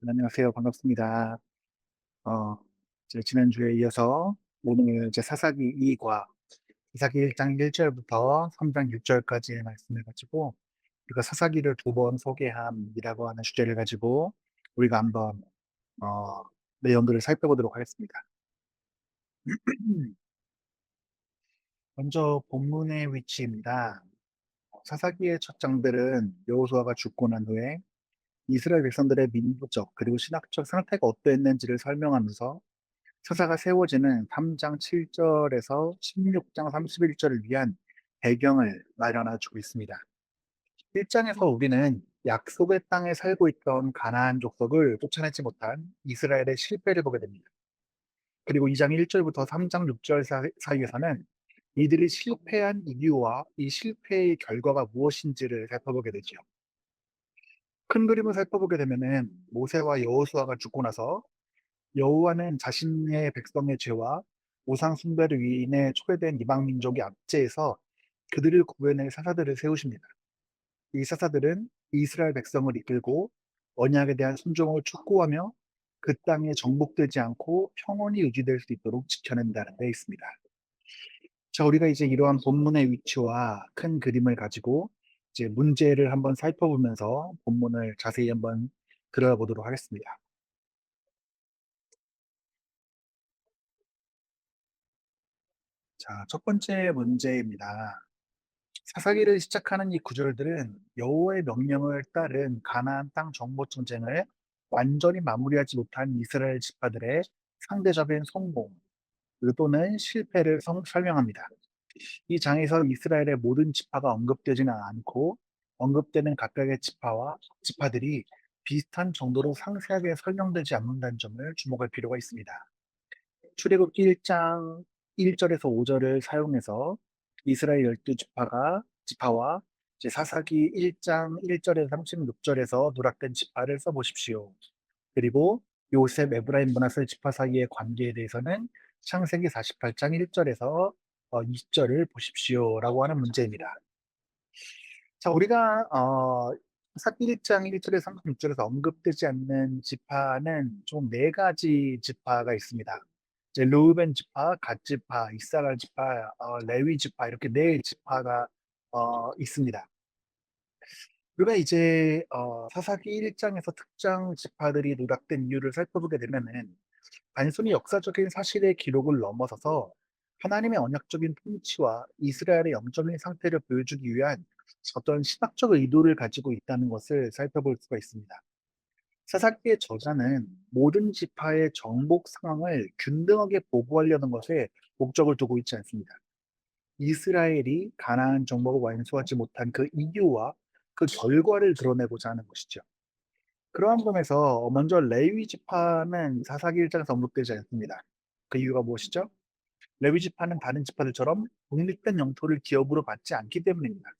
안녕하세요. 반갑습니다. 어, 이제 지난주에 이어서 오늘 이제 사사기 2과 사사기 1장 1절부터 3장 6절까지의 말씀을 가지고 우리가 사사기를 두 번 소개함이라고 하는 주제를 가지고 우리가 한번 어, 내용들을 살펴보도록 하겠습니다. 먼저 본문의 위치입니다. 사사기의 첫 장들은 여호수아가 죽고 난 후에 이스라엘 백성들의 민부적 그리고 신학적 상태가 어떠했는지를 설명하면서 서사가 세워지는 3장 7절에서 16장 31절을 위한 배경을 마련해 주고 있습니다. 1장에서 우리는 약속의 땅에 살고 있던 가나안 족속을 쫓아내지 못한 이스라엘의 실패를 보게 됩니다. 그리고 2장 1절부터 3장 6절 사이에서는 이들이 실패한 이유와 이 실패의 결과가 무엇인지를 살펴보게 되죠. 큰 그림을 살펴보게 되면은 모세와 여호수아가 죽고 나서 여호와는 자신의 백성의 죄와 우상 숭배를 인해 초래된 이방 민족의 압제에서 그들을 구해낼 사사들을 세우십니다. 이 사사들은 이스라엘 백성을 이끌고 언약에 대한 순종을 촉구하며 그 땅에 정복되지 않고 평온히 유지될 수 있도록 지켜낸다는 데 있습니다. 자, 우리가 이제 이러한 본문의 위치와 큰 그림을 가지고 이제 문제를 한번 살펴보면서 본문을 자세히 한번 들어보도록 하겠습니다. 자, 첫 번째 문제입니다. 사사기를 시작하는 이 구절들은 여호와의 명령을 따른 가나안 땅 정복 전쟁을 완전히 마무리하지 못한 이스라엘 지파들의 상대적인 성공 또는 실패를 설명합니다. 이 장에서 이스라엘의 모든 지파가 언급되지는 않고 언급되는 각각의 지파들이 비슷한 정도로 상세하게 설명되지 않는다는 점을 주목할 필요가 있습니다. 출애굽기 1장 1절에서 5절을 사용해서 이스라엘 12지파와 이제 사사기 1장 1절에서 36절에서 누락된 지파를 써보십시오. 그리고 요셉, 에브라임, 므낫세 지파 사이의 관계에 대해서는 창세기 48장 1절에서 20절을 보십시오라고 하는 문제입니다. 자, 우리가 사사기 1장 1절에서 36절에서 언급되지 않는 지파는 총 네 가지 지파가 있습니다. 이제 르우벤 지파, 갓 지파, 이사갈 지파, 레위 지파 이렇게 네 지파가 있습니다. 우리가 이제 사사기 1장에서 특정 지파들이 누락된 이유를 살펴보게 되면은 단순히 역사적인 사실의 기록을 넘어서서 하나님의 언약적인 통치와 이스라엘의 영적인 상태를 보여주기 위한 어떤 신학적 의도를 가지고 있다는 것을 살펴볼 수가 있습니다. 사사기의 저자는 모든 지파의 정복 상황을 균등하게 보고하려는 것에 목적을 두고 있지 않습니다. 이스라엘이 가나안 정복을 완수하지 못한 그 이유와 그 결과를 드러내고자 하는 것이죠. 그러한 점에서 먼저 레위 지파는 사사기 1장에서 언급되지 않습니다. 그 이유가 무엇이죠? 레위 지파는 다른 지파들처럼 독립된 영토를 기업으로 받지 않기 때문입니다.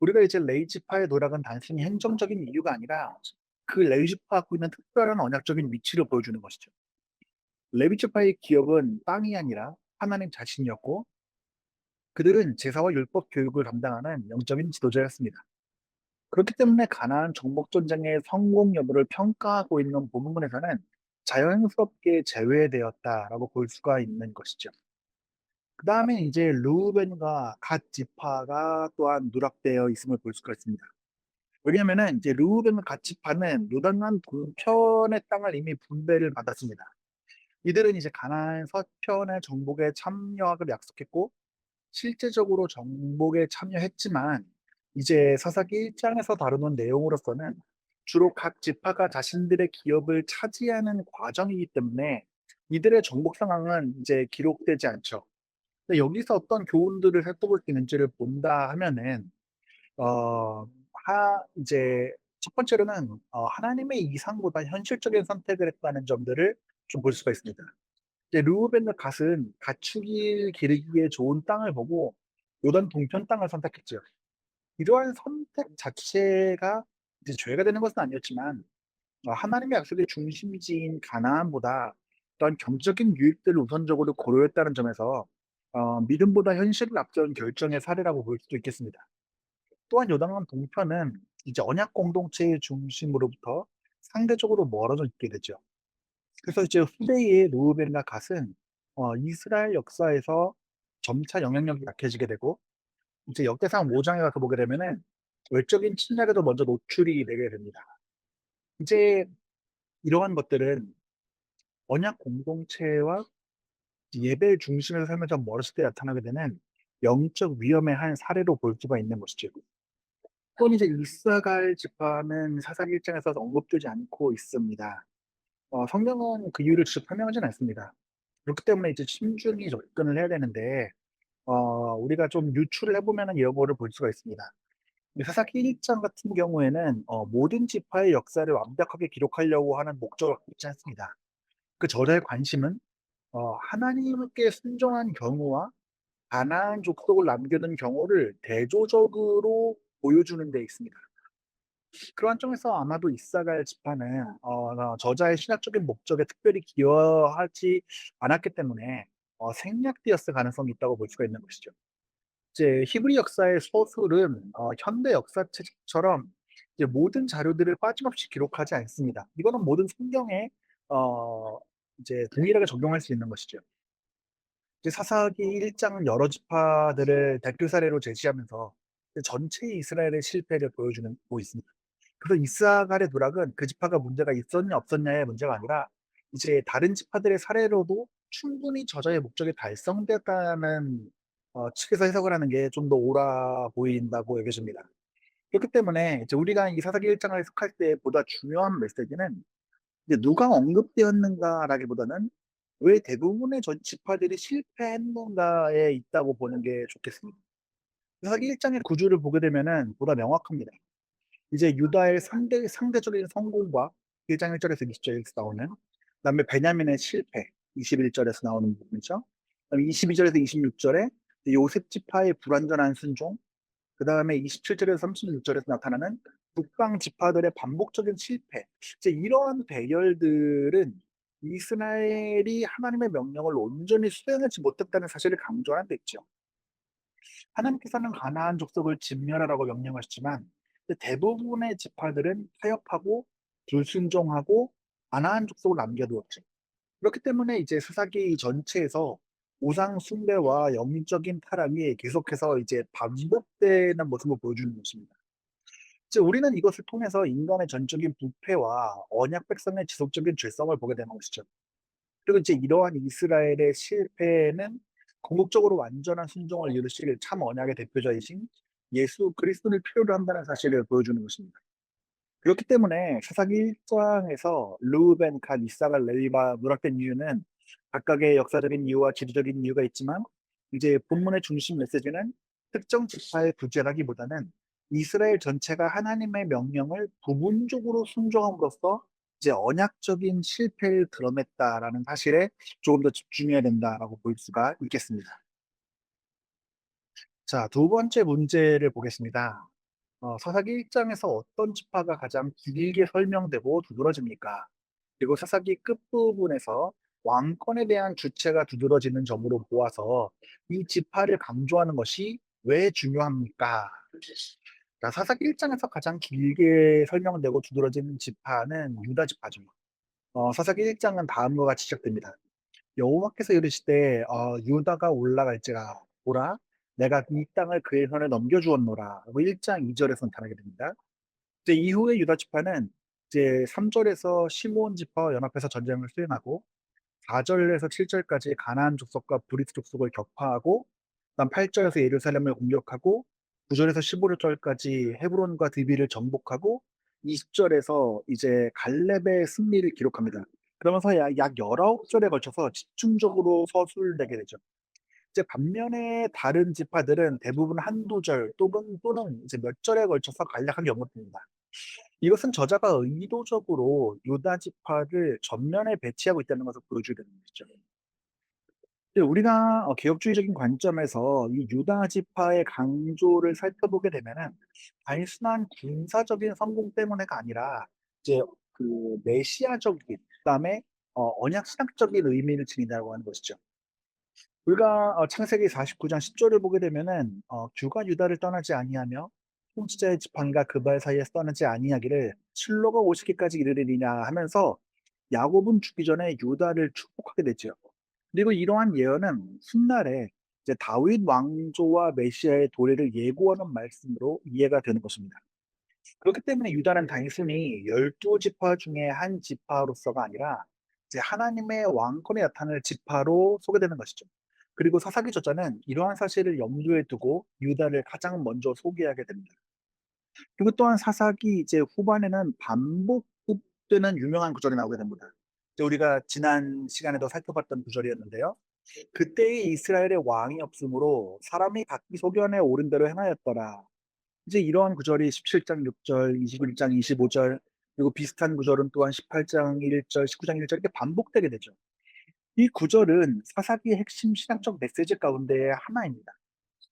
우리가 이제 레위 지파의 노력은 단순히 행정적인 이유가 아니라 그 레위 지파가 갖고 있는 특별한 언약적인 위치를 보여주는 것이죠. 레위 지파의 기업은 땅이 아니라 하나님 자신이었고 그들은 제사와 율법 교육을 담당하는 영적인 지도자였습니다. 그렇기 때문에 가나안 정복 전쟁의 성공 여부를 평가하고 있는 본문에서는 자연스럽게 제외되었다라고 볼 수가 있는 것이죠. 그 다음에 이제 르우벤과 갓 지파가 또한 누락되어 있음을 볼 수가 있습니다. 왜냐하면은 이제 르우벤과 갓 지파는 요단강 동편의 땅을 이미 분배를 받았습니다. 이들은 이제 가나안 서편의 정복에 참여하기로 약속했고 실제적으로 정복에 참여했지만 이제 사사기 1장에서 다루는 내용으로서는 주로 각 지파가 자신들의 기업을 차지하는 과정이기 때문에 이들의 정복 상황은 이제 기록되지 않죠. 근데 여기서 어떤 교훈들을 살펴볼 수 있는지를 본다 하면은 어, 이제 첫 번째로는 하나님의 이상보다 현실적인 선택을 했다는 점들을 좀 볼 수가 있습니다. 이제 르우벤과 갓은 가축을 기르기에 좋은 땅을 보고 요단 동편 땅을 선택했죠. 이러한 선택 자체가 이제 죄가 되는 것은 아니었지만 하나님의 약속의 중심지인 가나안보다 어떤 경제적인 유익들을 우선적으로 고려했다는 점에서 믿음보다 현실을 앞세운 결정의 사례라고 볼 수도 있겠습니다. 또한 요단강 동편은 이제 언약 공동체의 중심으로부터 상대적으로 멀어져 있게 되죠. 그래서 이제 후대의 루우벤과 갓은 이스라엘 역사에서 점차 영향력이 약해지게 되고, 이제 역대상 5 장에 가서 보게 되면은 외적인 침략에도 먼저 노출이 되게 됩니다. 이제 이러한 것들은 언약 공동체와 예배의 중심에서 살면서 멀었을 때 나타나게 되는 영적 위험의 한 사례로 볼 수가 있는 것이죠. 또한 이제 이사갈 지파는 사사기 1 장에서 언급되지 않고 있습니다. 성경은 그 이유를 직접 설명하지는 않습니다. 그렇기 때문에 이제 신중히 접근을 해야 되는데, 우리가 좀 유출을 해 보면은 이런 거를 볼 수가 있습니다. 이 사사기 1장 같은 경우에는 모든 지파의 역사를 완벽하게 기록하려고 하는 목적을 갖고 있지 않습니다. 그 저자의 관심은 하나님께 순종한 경우와 가나안 족속을 남겨둔 경우를 대조적으로 보여주는 데 있습니다. 그러한 점에서 아마도 이사갈 지파는 저자의 신학적인 목적에 특별히 기여하지 않았기 때문에 생략되었을 가능성이 있다고 볼 수가 있는 것이죠. 이제 히브리 역사의 서술은 현대 역사책처럼 이제 모든 자료들을 빠짐없이 기록하지 않습니다. 이거는 모든 성경에 어 이제 동일하게 적용할 수 있는 것이죠. 이제 사사기 1 장은 여러 지파들을 대표 사례로 제시하면서 전체 이스라엘의 실패를 보여주고 있습니다. 그래서 이스라엘의 누락은 그 지파가 문제가 있었냐 없었냐의 문제가 아니라 이제 다른 지파들의 사례로도 충분히 저자의 목적이 달성됐다는 측에서 해석을 하는 게 좀 더 옳아 보인다고 여겨집니다. 그렇기 때문에 이제 우리가 이 사사기 1 장을 해석할 때 보다 중요한 메시지는 이제 누가 언급되었는가라기보다는 왜 대부분의 전 지파들이 실패했는가에 있다고 보는 게 좋겠습니다. 사사기 1 장의 구조를 보게 되면은 보다 명확합니다. 이제 유다의 상대적인 성공과 1장 1 절에서 20 절에서 나오는, 그다음에 베냐민의 실패 21 절에서 나오는 부분이죠. 그다음에 22 절에서 26 절에 요셉 지파의 불완전한 순종, 그다음에 27 절에서 36 절에서 나타나는 북방 지파들의 반복적인 실패. 이제 이러한 대결들은 이스라엘이 하나님의 명령을 온전히 수행하지 못했다는 사실을 강조하는 데 있죠. 하나님께서는 가나안 족속을 진멸하라고 명령하셨지만 대부분의 지파들은 타협하고 불순종하고 가나안 족속을 남겨두었죠. 그렇기 때문에 이제 사사기 전체에서 우상 숭배와 영적인 타락이 계속해서 이제 반복되는 모습을 보여주는 것입니다. 이제 우리는 이것을 통해서 인간의 전적인 부패와 언약 백성의 지속적인 죄성을 보게 되는 것이죠. 그리고 이제 이러한 이스라엘의 실패는 궁극적으로 완전한 순종을 이루실 참 언약의 대표자이신 예수 그리스도를 필요로 한다는 사실을 보여주는 것입니다. 그렇기 때문에 사사기 1 장에서 르우벤, 갓, 이사갈, 레위가 누락된 이유는 각각의 역사적인 이유와 지리적인 이유가 있지만, 이제 본문의 중심 메시지는 특정 지파의 부재라기보다는 이스라엘 전체가 하나님의 명령을 부분적으로 순종함으로써 이제 언약적인 실패를 드러냈다라는 사실에 조금 더 집중해야 된다라고 볼 수가 있겠습니다. 자, 두 번째 문제를 보겠습니다. 사사기 1 장에서 어떤 지파가 가장 길게 설명되고 두드러집니까? 그리고 사사기 끝부분에서 왕권에 대한 주체가 두드러지는 점으로 보아서 이 지파를 강조하는 것이 왜 중요합니까? 자, 사사기 1 장에서 가장 길게 설명되고 두드러지는 지파는 유다 지파죠. 사사기 1 장은 다음과 같이 시작됩니다. 여호와께서 이르시되 유다가 올라갈지라 보라 내가 이 땅을 그의 손에 넘겨 주었노라. 라고 1장 2 절에서 나타나게 됩니다. 이제 이후에 유다 지파는 이제 3 절에서 시므온 지파와 연합해서 전쟁을 수행하고 4 절에서 7 절까지 가나안 족속과 브리스 족속을 격파하고, 그다음 8 절에서 예루살렘을 공격하고 9 절에서 15 절까지 헤브론과 드비를 정복하고 20 절에서 이제 갈렙의 승리를 기록합니다. 그러면서 약 19 절에 걸쳐서 집중적으로 서술되게 되죠. 이제 반면에 다른 지파들은 대부분 한두 절 또는 이제 몇 절에 걸쳐서 간략하게 언급됩니다. 이것은 저자가 의도적으로 유다 지파를 전면에 배치하고 있다는 것을 보여주게 되는 것이죠. 근데 우리가 개혁주의적인 관점에서 이 유다 지파의 강조를 살펴보게 되면은 단순한 군사적인 성공 때문에가 아니라 이제 그 메시아적인, 그다음에 언약 신학적인 의미를 지닌다고 하는 것이죠. 우리가 창세기 49장 10 절을 보게 되면은 "주가 유다를 떠나지 아니하며 통치자의 지팡이가 그 발 사이에 떠나지 아니하기를 실로가 오시기까지 이르리냐 하면서 야곱은 죽기 전에 유다를 축복하게 되죠. 그리고 이러한 예언은 훗날에 이제 다윗 왕조와 메시아의 도래를 예고하는 말씀으로 이해가 되는 것입니다. 그렇기 때문에 유다는 단순히 12지파 중에 한 지파로서가 아니라 이제 하나님의 왕권이 나타날 지파로 소개되는 것이죠. 그리고 사사기 저자는 이러한 사실을 염두에 두고 유다를 가장 먼저 소개하게 됩니다. 그리고 또한 사사기 이제 후반에는 반복되는 유명한 구절이 나오게 됩니다. 이제 우리가 지난 시간에도 살펴봤던 구절이었는데요. 그때의 이스라엘의 왕이 없으므로 사람이 각기 소견에 오른 대로 행하였더라. 이제 이러한 구절이 17장 6절, 21장 25절, 그리고 비슷한 구절은 또한 18장 1절, 19장 1절 이렇게 반복되게 되죠. 이 구절은 사사기의 핵심 신학적 메시지 가운데 하나입니다.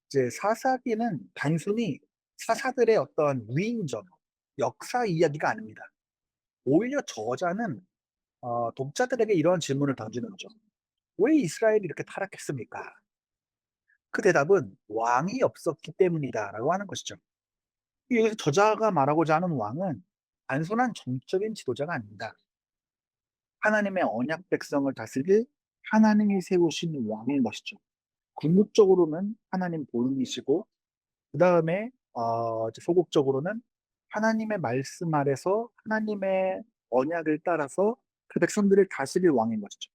이제 사사기는 단순히 사사들의 어떤 위인전, 역사 이야기가 아닙니다. 오히려 저자는 독자들에게 이런 질문을 던지는 거죠. 왜 이스라엘이 이렇게 타락했습니까? 그 대답은 왕이 없었기 때문이다라고 하는 것이죠. 여기서 저자가 말하고자 하는 왕은 단순한 정적인 지도자가 아닙니다. 하나님의 언약 백성을 다스릴 하나님이 세우신 왕인 것이죠. 궁극적으로는 하나님 본인이시고 그다음에 이제 소극적으로는 하나님의 말씀 아래서 하나님의 언약을 따라서 그 백성들을 다스릴 왕인 것이죠.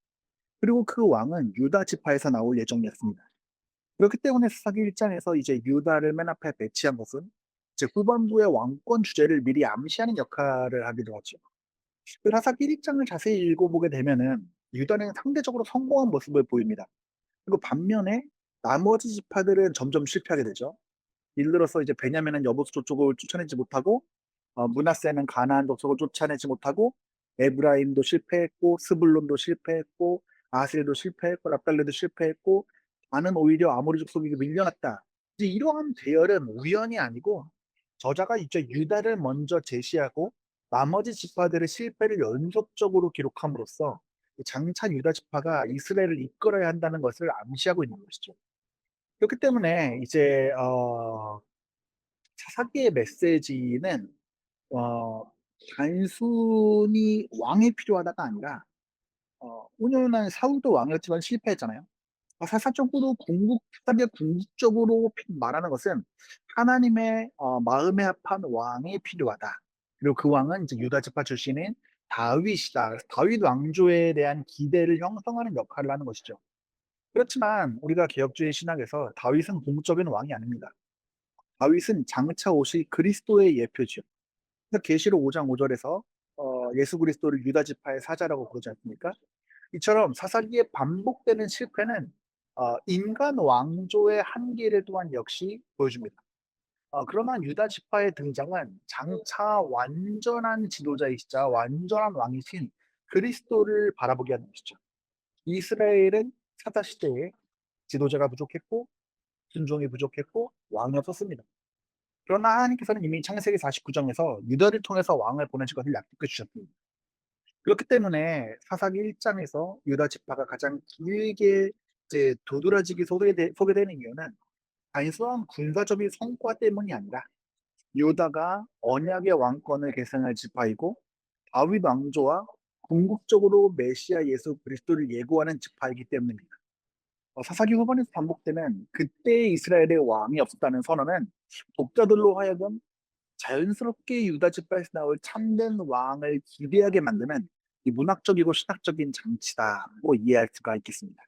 그리고 그 왕은 유다 지파에서 나올 예정이었습니다. 그렇기 때문에 사사기 1장에서 이제 유다를 맨 앞에 배치한 것은 이제 후반부의 왕권 주제를 미리 암시하는 역할을 하기도 하죠. 그 사사기 1장을 자세히 읽어보게 되면은 유다는 상대적으로 성공한 모습을 보입니다. 그리고 반면에 나머지 지파들은 점점 실패하게 되죠. 예를 들어서 이제 베냐민은 여보스 족속을 쫓아내지 못하고 므낫세는 가나안 족속을 쫓아내지 못하고 에브라임도 실패했고 스불론도 실패했고 아셀도 실패했고 납달리도 실패했고 다는 오히려 아모리 족속에게 밀려났다. 이제 이러한 대열은 우연이 아니고 저자가 이제 유다를 먼저 제시하고 나머지 지파들의 실패를 연속적으로 기록함으로써 장차 유다 지파가 이스라엘을 이끌어야 한다는 것을 암시하고 있는 것이죠. 그렇기 때문에 이제 사사기의 메시지는 어 단순히 왕이 필요하다가 아니라 온유한 사울도 왕이었지만 실패했잖아요. 사사적으로 사사기가 궁극적으로 말하는 것은 하나님의 마음에 합한 왕이 필요하다. 그리고 그 왕은 이제 유다 지파 출신인 다윗이다. 다윗 왕조에 대한 기대를 형성하는 역할을 하는 것이죠. 그렇지만 우리가 개혁주의 신학에서 다윗은 궁극적인 왕이 아닙니다. 다윗은 장차 오실 그리스도의 예표지요. 그래서 계시록 5장 5절에서 예수 그리스도를 유다 지파의 사자라고 부르지 않습니까? 이처럼 사사기에 반복되는 실패는 인간 왕조의 한계를 또한 역시 보여줍니다. 그러나 유다 지파의 등장은 장차 완전한 지도자이시자 완전한 왕이신 그리스도를 바라보게 하는 것이죠. 이스라엘은 사사 시대에 지도자가 부족했고 순종이 부족했고 왕이 없었습니다. 그러나 하나님께서는 이미 창세기 49장에서 유다를 통해서 왕을 보내실 것을 약속해 주셨습니다. 그렇기 때문에 사사기 1장에서 유다 지파가 가장 길게 이제 도드라지게 소개되는 이유는 단순한 군사적인 성과 때문이 아니라 유다가 언약의 왕권을 계승할 지파이고 다윗 왕조와 궁극적으로 메시아 예수 그리스도를 예고하는 지파이기 때문입니다. 사사기 후반에서 반복되는 그때 이스라엘의 왕이 없었다는 선언은 독자들로 하여금 자연스럽게 유다 지파에서 나올 참된 왕을 기대하게 만드는 이 문학적이고 신학적인 장치다고 이해할 수가 있겠습니다.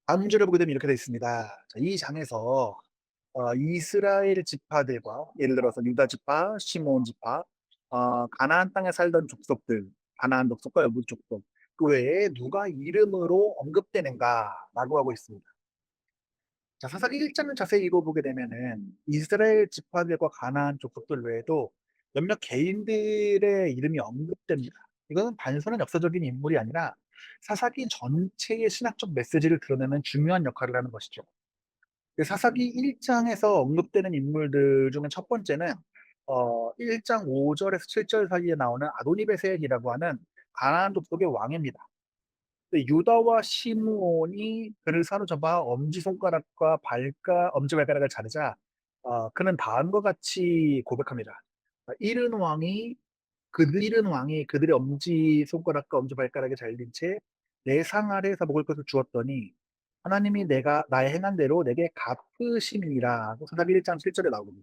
다음 문제를 보게 되면 이렇게 되어 있습니다. 자, 이 장에서 이스라엘 지파들과 예를 들어서 유다 지파, 시몬 지파, 가나안 땅에 살던 족속들, 가나안 족속과 여부 족속 그 외에 누가 이름으로 언급되는가라고 하고 있습니다. 자, 사사기 1장을 자세히 읽어보게 되면은 이스라엘 지파들과 가나안 족속들 외에도 몇몇 개인들의 이름이 언급됩니다. 이거는 단순한 역사적인 인물이 아니라 사사기 전체의 신학적 메시지를 드러내는 중요한 역할을 하는 것이죠. 그 사사기 1장에서 언급되는 인물들 중에 첫 번째는 1장 5절에서 7절 사이에 나오는 아도니베셀이라고 하는 가나안 족속의 왕입니다. 유다와 시므온이 그를 사로잡아 엄지발가락을 자르자 그는 다음과 같이 고백합니다. 이른 왕이 그들의 엄지손가락과 엄지발가락에 잘린 채 내 상 아래에서 먹을 것을 주었더니 하나님이 내가 나의 행한 대로 내게 갚으심이니라 고 사사기 1장 7절에 나오거든요.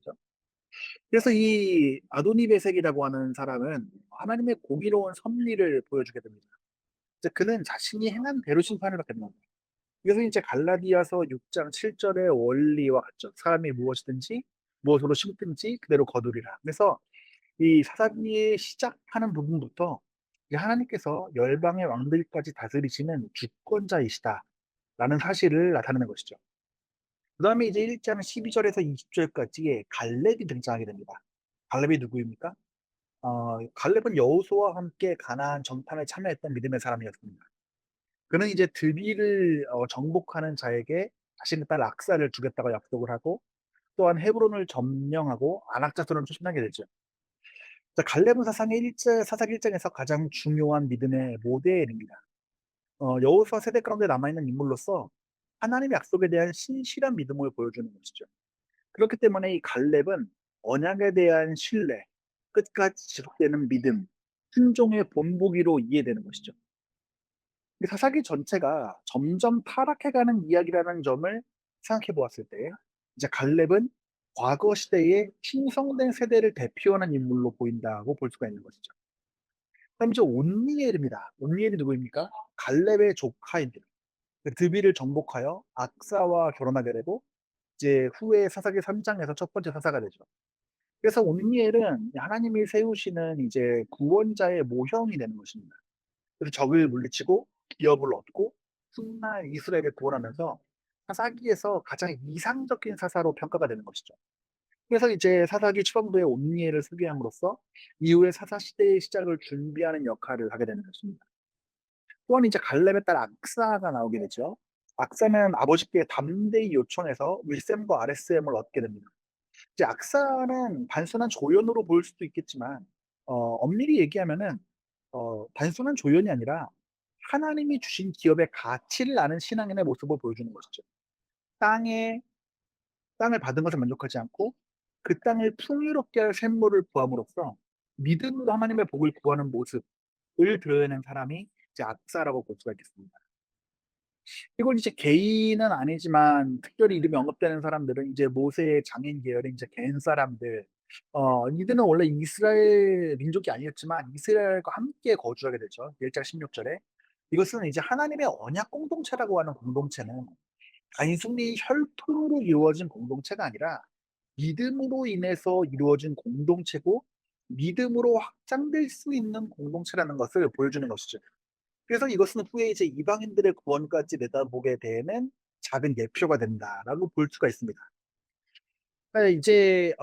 그래서 이 아도니베섹이라고 하는 사람은 하나님의 공의로운 섭리를 보여주게 됩니다. 이제 그는 자신이 행한 대로 심판을 받게 됩니다. 그래서 이제 갈라디아서 6장 7절의 원리와 같죠. 사람이 무엇이든지 무엇으로 심든지 그대로 거두리라. 그래서 이 사사기의 시작하는 부분부터 이 하나님께서 열방의 왕들까지 다스리시는 주권자이시다라는 사실을 나타내는 것이죠. 그다음에 이제 1장 12절에서 20절까지의 갈렙이 등장하게 됩니다. 갈렙이 누구입니까? 갈렙은 여호수아와 함께 가나안 정탐에 참여했던 믿음의 사람이었습니다. 그는 이제 드빌을 정복하는 자에게 자신의 딸 악사를 주겠다고 약속을 하고 또한 헤브론을 점령하고 안악 자손을 추천하게 되죠. 자, 갈렙은 사사기 1장에서 가장 중요한 믿음의 모델입니다. 여호수아 세대 가운데 남아있는 인물로서 하나님의 약속에 대한 신실한 믿음을 보여주는 것이죠. 그렇기 때문에 이 갈렙은 언약에 대한 신뢰, 끝까지 지속되는 믿음, 순종의 본보기로 이해되는 것이죠. 이 사사기 전체가 점점 타락해가는 이야기라는 점을 생각해 보았을 때 이제 갈렙은 과거 시대의 충성된 세대를 대표하는 인물로 보인다고 볼 수가 있는 것이죠. 그다음에 이제 온니엘입니다. 온니엘이 누구입니까? 갈렙의 조카입니다. 그 드비를 정복하여 악사와 결혼하게 되고 이제 후에 사사기 3장에서 첫 번째 사사가 되죠. 그래서 온니엘은 하나님이 세우시는 이제 구원자의 모형이 되는 것입니다. 그래서 적을 물리치고 기업을 얻고 훗날 이스라엘을 구원하면서 사사기에서 가장 이상적인 사사로 평가가 되는 것이죠. 그래서 이제 사사기 추방도의 온니엘을 소개함으로써 이후의 사사 시대의 시작을 준비하는 역할을 하게 되는 것입니다. 또한 이제 갈렙의 딸 악사가 나오게 되죠. 악사는 아버지께 담대히 요청해서 윌셈과 RSM을 얻게 됩니다. 이제 악사는 단순한 조연으로 보일 수도 있겠지만 엄밀히 얘기하면은 단순한 조연이 아니라 하나님이 주신 기업의 가치를 아는 신앙인의 모습을 보여주는 것이죠. 땅에 땅을 받은 것에 만족하지 않고 그 땅을 풍요롭게 할 샘물을 구함으로써 믿음으로 하나님의 복을 구하는 모습을 드러내는 사람이 이제 악사라고 볼 수가 있겠습니다. 이건 이제 개인은 아니지만 특별히 이름이 언급되는 사람들은 이제 모세의 장인 계열인 이제 겐 사람들. 이들은 원래 이스라엘 민족이 아니었지만 이스라엘과 함께 거주하게 되죠. 1장 16절에. 이것은 이제 하나님의 언약 공동체라고 하는 공동체는 단순히 혈통으로 이루어진 공동체가 아니라 믿음으로 인해서 이루어진 공동체고 믿음으로 확장될 수 있는 공동체라는 것을 보여주는 것이죠. 그래서 이것은 후에 이제 이방인들의 구원까지 내다보게 되는 작은 예표가 된다라고 볼 수가 있습니다. 이제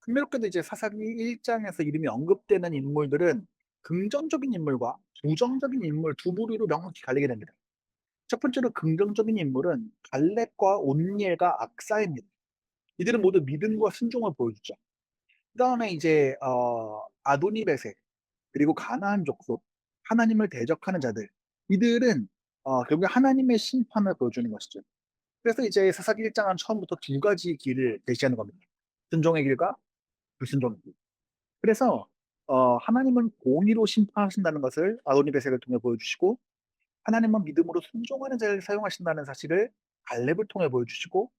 흥미롭게도 이제 사사기 1장에서 이름이 언급되는 인물들은 긍정적인 인물과 부정적인 인물 두 부류로 명확히 갈리게 됩니다. 첫 번째로 긍정적인 인물은 갈렙과 온니엘과 악사입니다. 이들은 모두 믿음과 순종을 보여주죠. 그다음에 이제 아도니베색 그리고 가나안 족속, 하나님을 대적하는 자들 이들은 결국에 하나님의 심판을 보여주는 것이죠. 그래서 이제 사사기 1장은 처음부터 두 가지 길을 제시하는 겁니다. 순종의 길과 불순종의 길. 그래서 하나님은 공의로 심판하신다는 것을 아도니베색을 통해 보여주시고 하나님은 믿음으로 순종하는 자를 사용하신다는 사실을 갈렙을 통해 보여주시고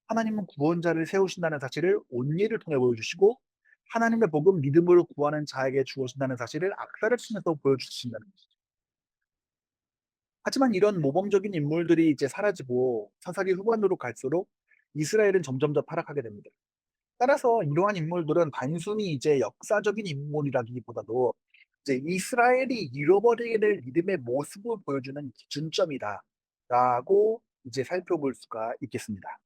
하나님은 구원자를 세우신다는 사실을 온니엘을 통해 보여주시고 하나님의 복음 믿음으로 구하는 자에게 주어진다는 사실을 악사를 통해서 보여주신다는 것이죠. 하지만 이런 모범적인 인물들이 이제 사라지고 사사기 후반으로 갈수록 이스라엘은 점점 더 타락하게 됩니다. 따라서 이러한 인물들은 단순히 이제 역사적인 인물이라기보다도 이제 이스라엘이 잃어버리게 될 믿음의 모습을 보여주는 기준점이다라고 이제 살펴볼 수가 있겠습니다.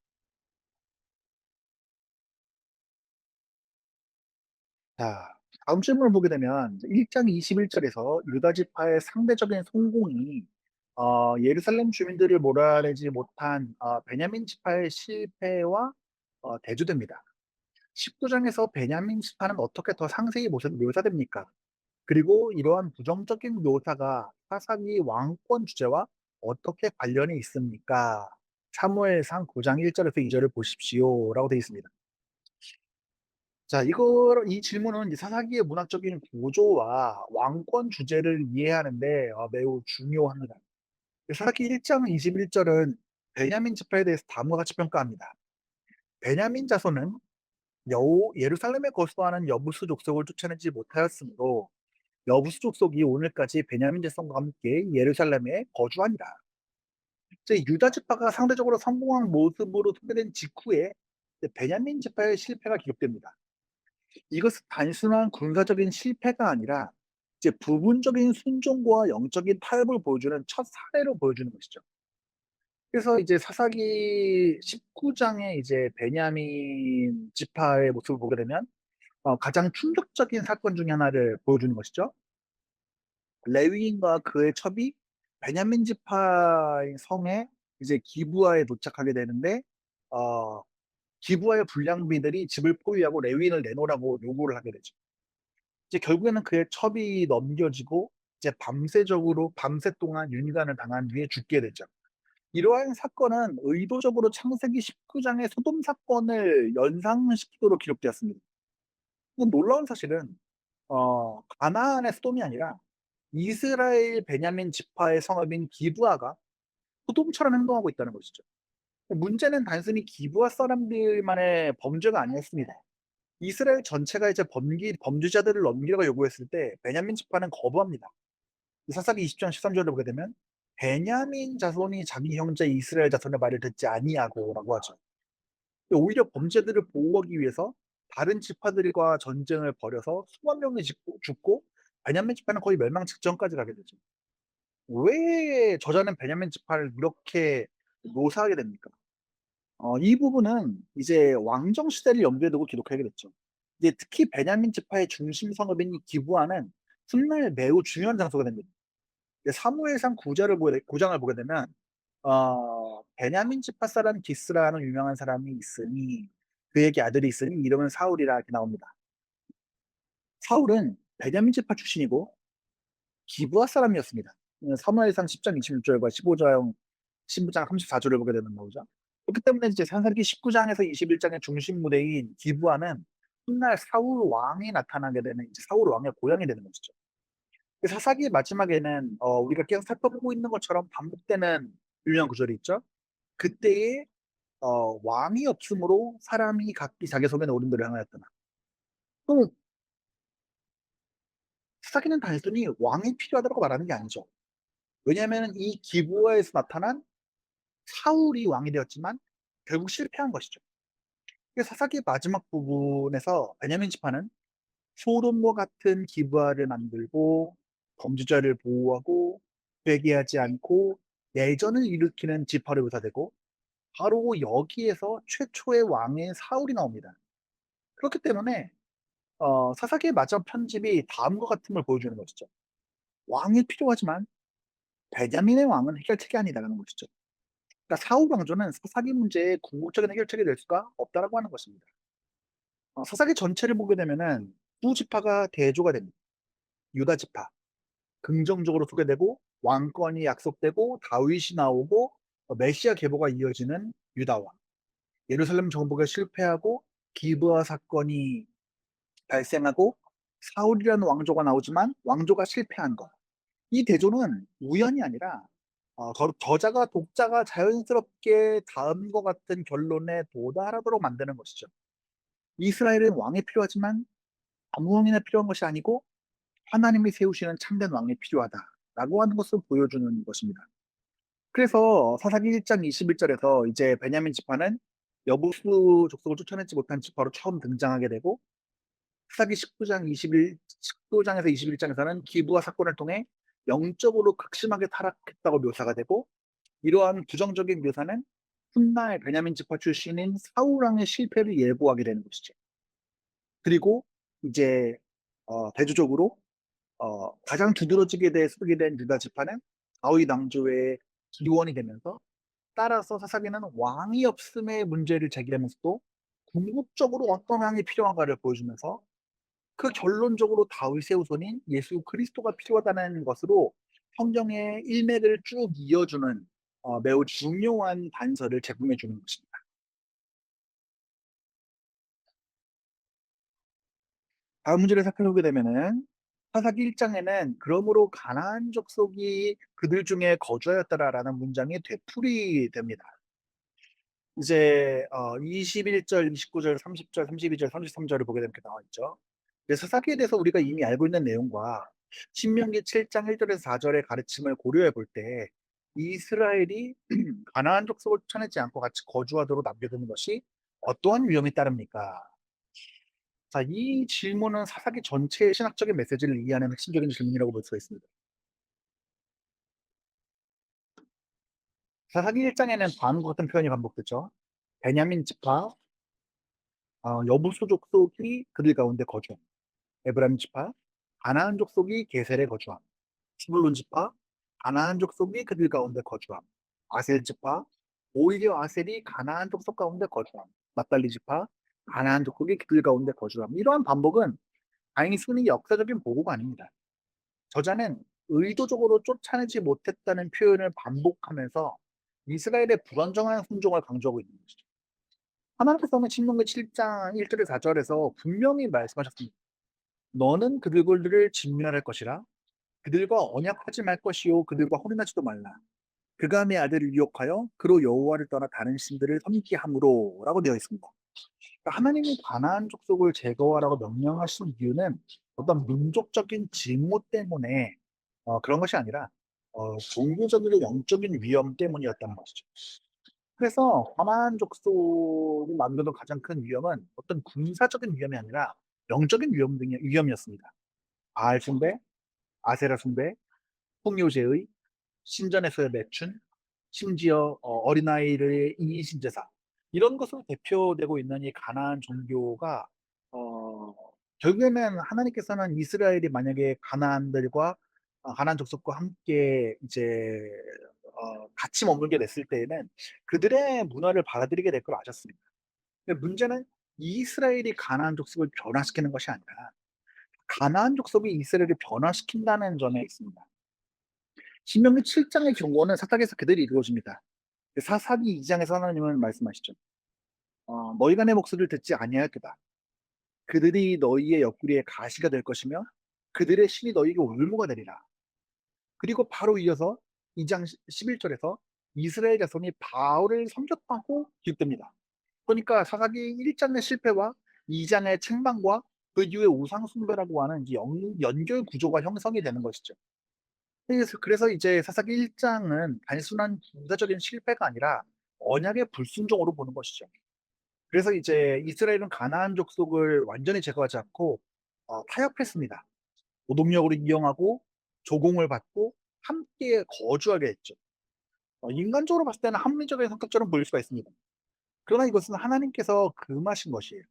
자, 다음 질문을 보게 되면 1장 21절에서 유다 지파의 상대적인 성공이 예루살렘 주민들을 몰아내지 못한 베냐민 지파의 실패와 대조됩니다. 19장에서 베냐민 지파는 어떻게 더 상세히 묘사됩니까? 그리고 이러한 부정적인 묘사가 사사기 왕권 주제와 어떻게 관련이 있습니까? 사무엘상 9장 1 절에서 2 절을 보십시오라고 되어 있습니다. 자, 이 질문은 이 사사기의 문학적인 구조와 왕권 주제를 이해하는 데 매우 중요합니다. 사사기 1장 21 절은 베냐민 지파에 대해서 다음과 같이 평가합니다. 베냐민 자손은 예루살렘에 거주하는 여부수 족속을 쫓아내지 못하였으므로 여부수 족속이 오늘까지 베냐민 자손과 함께 예루살렘에 거주하니라. 이제 유다 지파가 상대적으로 성공한 모습으로 소개된 직후에 이제 베냐민 지파의 실패가 기록됩니다. 이것은 단순한 군사적인 실패가 아니라 이제 부분적인 순종과 영적인 타협을 보여주는 첫 사례로 보여주는 것이죠. 그래서 이제 사사기 19장에 이제 베냐민 지파의 모습을 보게 되면 가장 충격적인 사건 중에 하나를 보여주는 것이죠. 레위인과 그의 첩이 베냐민 지파의 성에 이제 기브아에 도착하게 되는데 어 기브아의 불량미들이 집을 포위하고 레위인을 내놓으라고 요구를 하게 되죠. 이제 결국에는 그의 첩이 넘겨지고 이제 밤새 동안 윤관을 당한 뒤에 죽게 되죠. 이러한 사건은 의도적으로 창세기 19장의 소돔 사건을 연상시키도록 기록되었습니다. 놀라운 사실은 가나안의 소돔이 아니라 이스라엘 베냐민 지파의 성읍인 기브아가 소돔처럼 행동하고 있다는 것이죠. 문제는 단순히 기브아 사람들만의 범죄가 아니었습니다. 이스라엘 전체가 이제 범죄자들을 넘기라고 요구했을 때 베냐민 지파는 거부합니다. 사사기 20장 13절을 보게 되면 베냐민 자손이 자기 형제 이스라엘 자손의 말을 듣지 아니하고라고 하죠. 오히려 범죄들을 보호하기 위해서 다른 지파들과 전쟁을 벌여서 수만 명이 죽고 베냐민 지파는 거의 멸망 직전까지 가게 되죠. 왜 저자는 베냐민 지파를 이렇게 묘사하게 됩니까? 이 부분은 이제 왕정 시대를 염두에 두고 기록하게 됐죠. 이제 특히 베냐민 지파의 중심 성읍인 이 기브아는 훗날 매우 중요한 장소가 됩니다. 사무엘상 9장을 보게 되면 베냐민 지파 사람 기스라는 유명한 사람이 있으니 그에게 아들이 있으니 이름은 사울이라 이렇게 나옵니다. 사울은 베냐민 지파 출신이고 기브아 사람이었습니다. 사무엘상 10장 26절과 15장 34절을 보게 되는 거죠. 그렇기 때문에 이제 사사기 19장에서 21장의 중심 무대인 기브아는 훗날 사울 왕이 나타나게 되는 이제 사울 왕의 고향이 되는 것이죠. 사사기 마지막에는 우리가 계속 살펴보고 있는 것처럼 반복되는 유명한 구절이 있죠. 그때에 왕이 없으므로 사람이 각기 자기 손에 오른 대로 행하였더라. 그럼 사사기는 단순히 왕이 필요하다고 말하는 게 아니죠. 왜냐하면 이 기브아에서 나타난 사울이 왕이 되었지만 결국 실패한 것이죠. 사사기 마지막 부분에서 베냐민 지파는 소돔과 같은 기브아를 만들고 범죄자를 보호하고 회개하지 않고 내전을 일으키는 지파로 묘사되고 바로 여기에서 최초의 왕인 사울이 나옵니다. 그렇기 때문에 사사기의 마지막 편집이 다음과 같은 걸 보여주는 것이죠. 왕이 필요하지만 베냐민의 왕은 해결책이 아니다라는 것이죠. 그러니까 사울 왕조는 사사기 문제의 궁극적인 해결책이 될 수가 없다라고 하는 것입니다. 사사기 전체를 보게 되면은 두 지파가 대조가 됩니다. 유다 지파, 긍정적으로 소개되고 왕권이 약속되고 다윗이 나오고 메시아 계보가 이어지는 유다와 예루살렘 정복에 실패하고 기브아 사건이 발생하고 사울이라는 왕조가 나오지만 왕조가 실패한 것. 이 대조는 우연이 아니라 저자가 독자가 자연스럽게 다음과 같은 결론에 도달하도록 만드는 것이죠. 이스라엘은 왕이 필요하지만 아무 왕이나 필요한 것이 아니고 하나님이 세우시는 참된 왕이 필요하다라고 하는 것을 보여주는 것입니다. 그래서 사사기 1장 21절에서 이제 베냐민 지파는 여부수 족속을 쫓아내지 못한 지파로 처음 등장하게 되고 사사기 19장에서 21장에서는 기브아 사건을 통해 영적으로 극심하게 타락했다고 묘사가 되고 이러한 부정적인 묘사는 훗날 베냐민 지파 출신인 사울 왕의 실패를 예고하게 되는 것이죠. 그리고 이제 대조적으로 가장 두드러지게 소개된 유다 지파는 다윗 왕조의 기원이 되면서 따라서 사사기는 왕이 없음의 문제를 제기하면서도 궁극적으로 어떤 왕이 필요한가를 보여주면서 그 결론적으로 다윗의 후손인 예수 그리스도가 필요하다는 것으로 성경의 일맥을 쭉 이어주는 매우 중요한 단서를 제공해 주는 것입니다. 다음 문제를 살펴보게 되면은 사사기 1 장에는 "그러므로 가나안 족속이 그들 중에 거주하였더라."라는 문장이 되풀이됩니다. 이제 21 절, 29 절, 30 절, 32 절, 33 절을 보게 되면 이렇게 나와 있죠. 근데 사사기에 대해서 우리가 이미 알고 있는 내용과 신명기 7장 1 절에서 4 절의 가르침을 고려해 볼 때 이스라엘이 가나안 족속을 쫓아내지 않고 같이 거주하도록 남겨두는 것이 어떠한 위험이 따릅니까? 자, 이 질문은 사사기 전체의 신학적인 메시지를 이해하는 핵심적인 질문이라고 볼 수가 있습니다. 사사기 1 장에는 다음과 같은 표현이 반복되죠. 베냐민 지파, 여부수 족속이 그들 가운데 거주함. 에브라임 지파, 가나안 족속이 게셀에 거주함. 스불론 지파, 가나안 족속이 그들 가운데 거주함. 아셀 지파, 오히려 아셀이 가나안 족속 가운데 거주함. 납달리 지파, 가나안 족속이 그들 가운데 거주함. 이러한 반복은 다행히 순위 역사적인 보고가 아닙니다. 저자는 의도적으로 쫓아내지 못했다는 표현을 반복하면서 이스라엘의 불완전한 순종을 강조하고 있는 것이죠. 하나님께서는 신명기 7장 1절에서 4절에서 분명히 말씀하셨습니다. 너는 그들을 진멸할 것이라. 그들과 언약하지 말 것이요 그들과 혼인하지도 말라. 그가 내 아들을 유혹하여 그로 여호와를 떠나 다른 신들을 섬기게 함으로라고 되어 있습니다. 그러니까 하나님이 가나안 족속을 제거하라고 명령하신 이유는 어떤 민족적인 징후 때문에 그런 것이 아니라 종교적이고 영적인 위험 때문이었다는 것이죠. 그래서 가나안 족속을 만드는 가장 큰 위험은 어떤 군사적인 위험이 아니라 영적인 위험이었습니다. 바알 숭배, 아세라 숭배, 풍요제의, 신전에서의 매춘, 심지어 어린아이를 이신제사 이런 것으로 대표되고 있는 이 가나안 종교가 어 결국에는 하나님께서는 이스라엘이 만약에 가나안 족속과 함께 이제 같이 머물게 됐을 때에는 그들의 문화를 받아들이게 될 걸 아셨습니다. 근데 문제는 이스라엘이 가나안 족속을 변화시키는 것이 아니라 가나안 족속이 이스라엘을 변화시킨다는 점에 있습니다. 신명기 7 장의 경고는 사사기에서 그대로 이루어집니다. 사사기 2 장에서 하나님은 말씀하시죠. "너희가 내 목소리를 듣지 아니하였다 그들이 너희의 옆구리에 가시가 될 것이며 그들의 신이 너희에게 올무가 되리라." 그리고 바로 이어서 2장 11 절에서 이스라엘 자손이 바알을 섬겼다고 기록됩니다. 그러니까 사사기 1 장의 실패와 2 장의 책망과 그 이후에 우상 숭배라고 하는 이 연결 구조가 형성이 되는 것이죠. 그래서 이제 사사기 1 장은 단순한 군사적인 실패가 아니라 언약의 불순종으로 보는 것이죠. 그래서 이제 이스라엘은 가나안 족속을 완전히 제거하지 않고 타협했습니다. 노동력으로 이용하고 조공을 받고 함께 거주하게 했죠. 인간적으로 봤을 때는 합리적인 성격처럼 보일 수가 있습니다. 그러나 이것은 하나님께서 금하신 것이에요.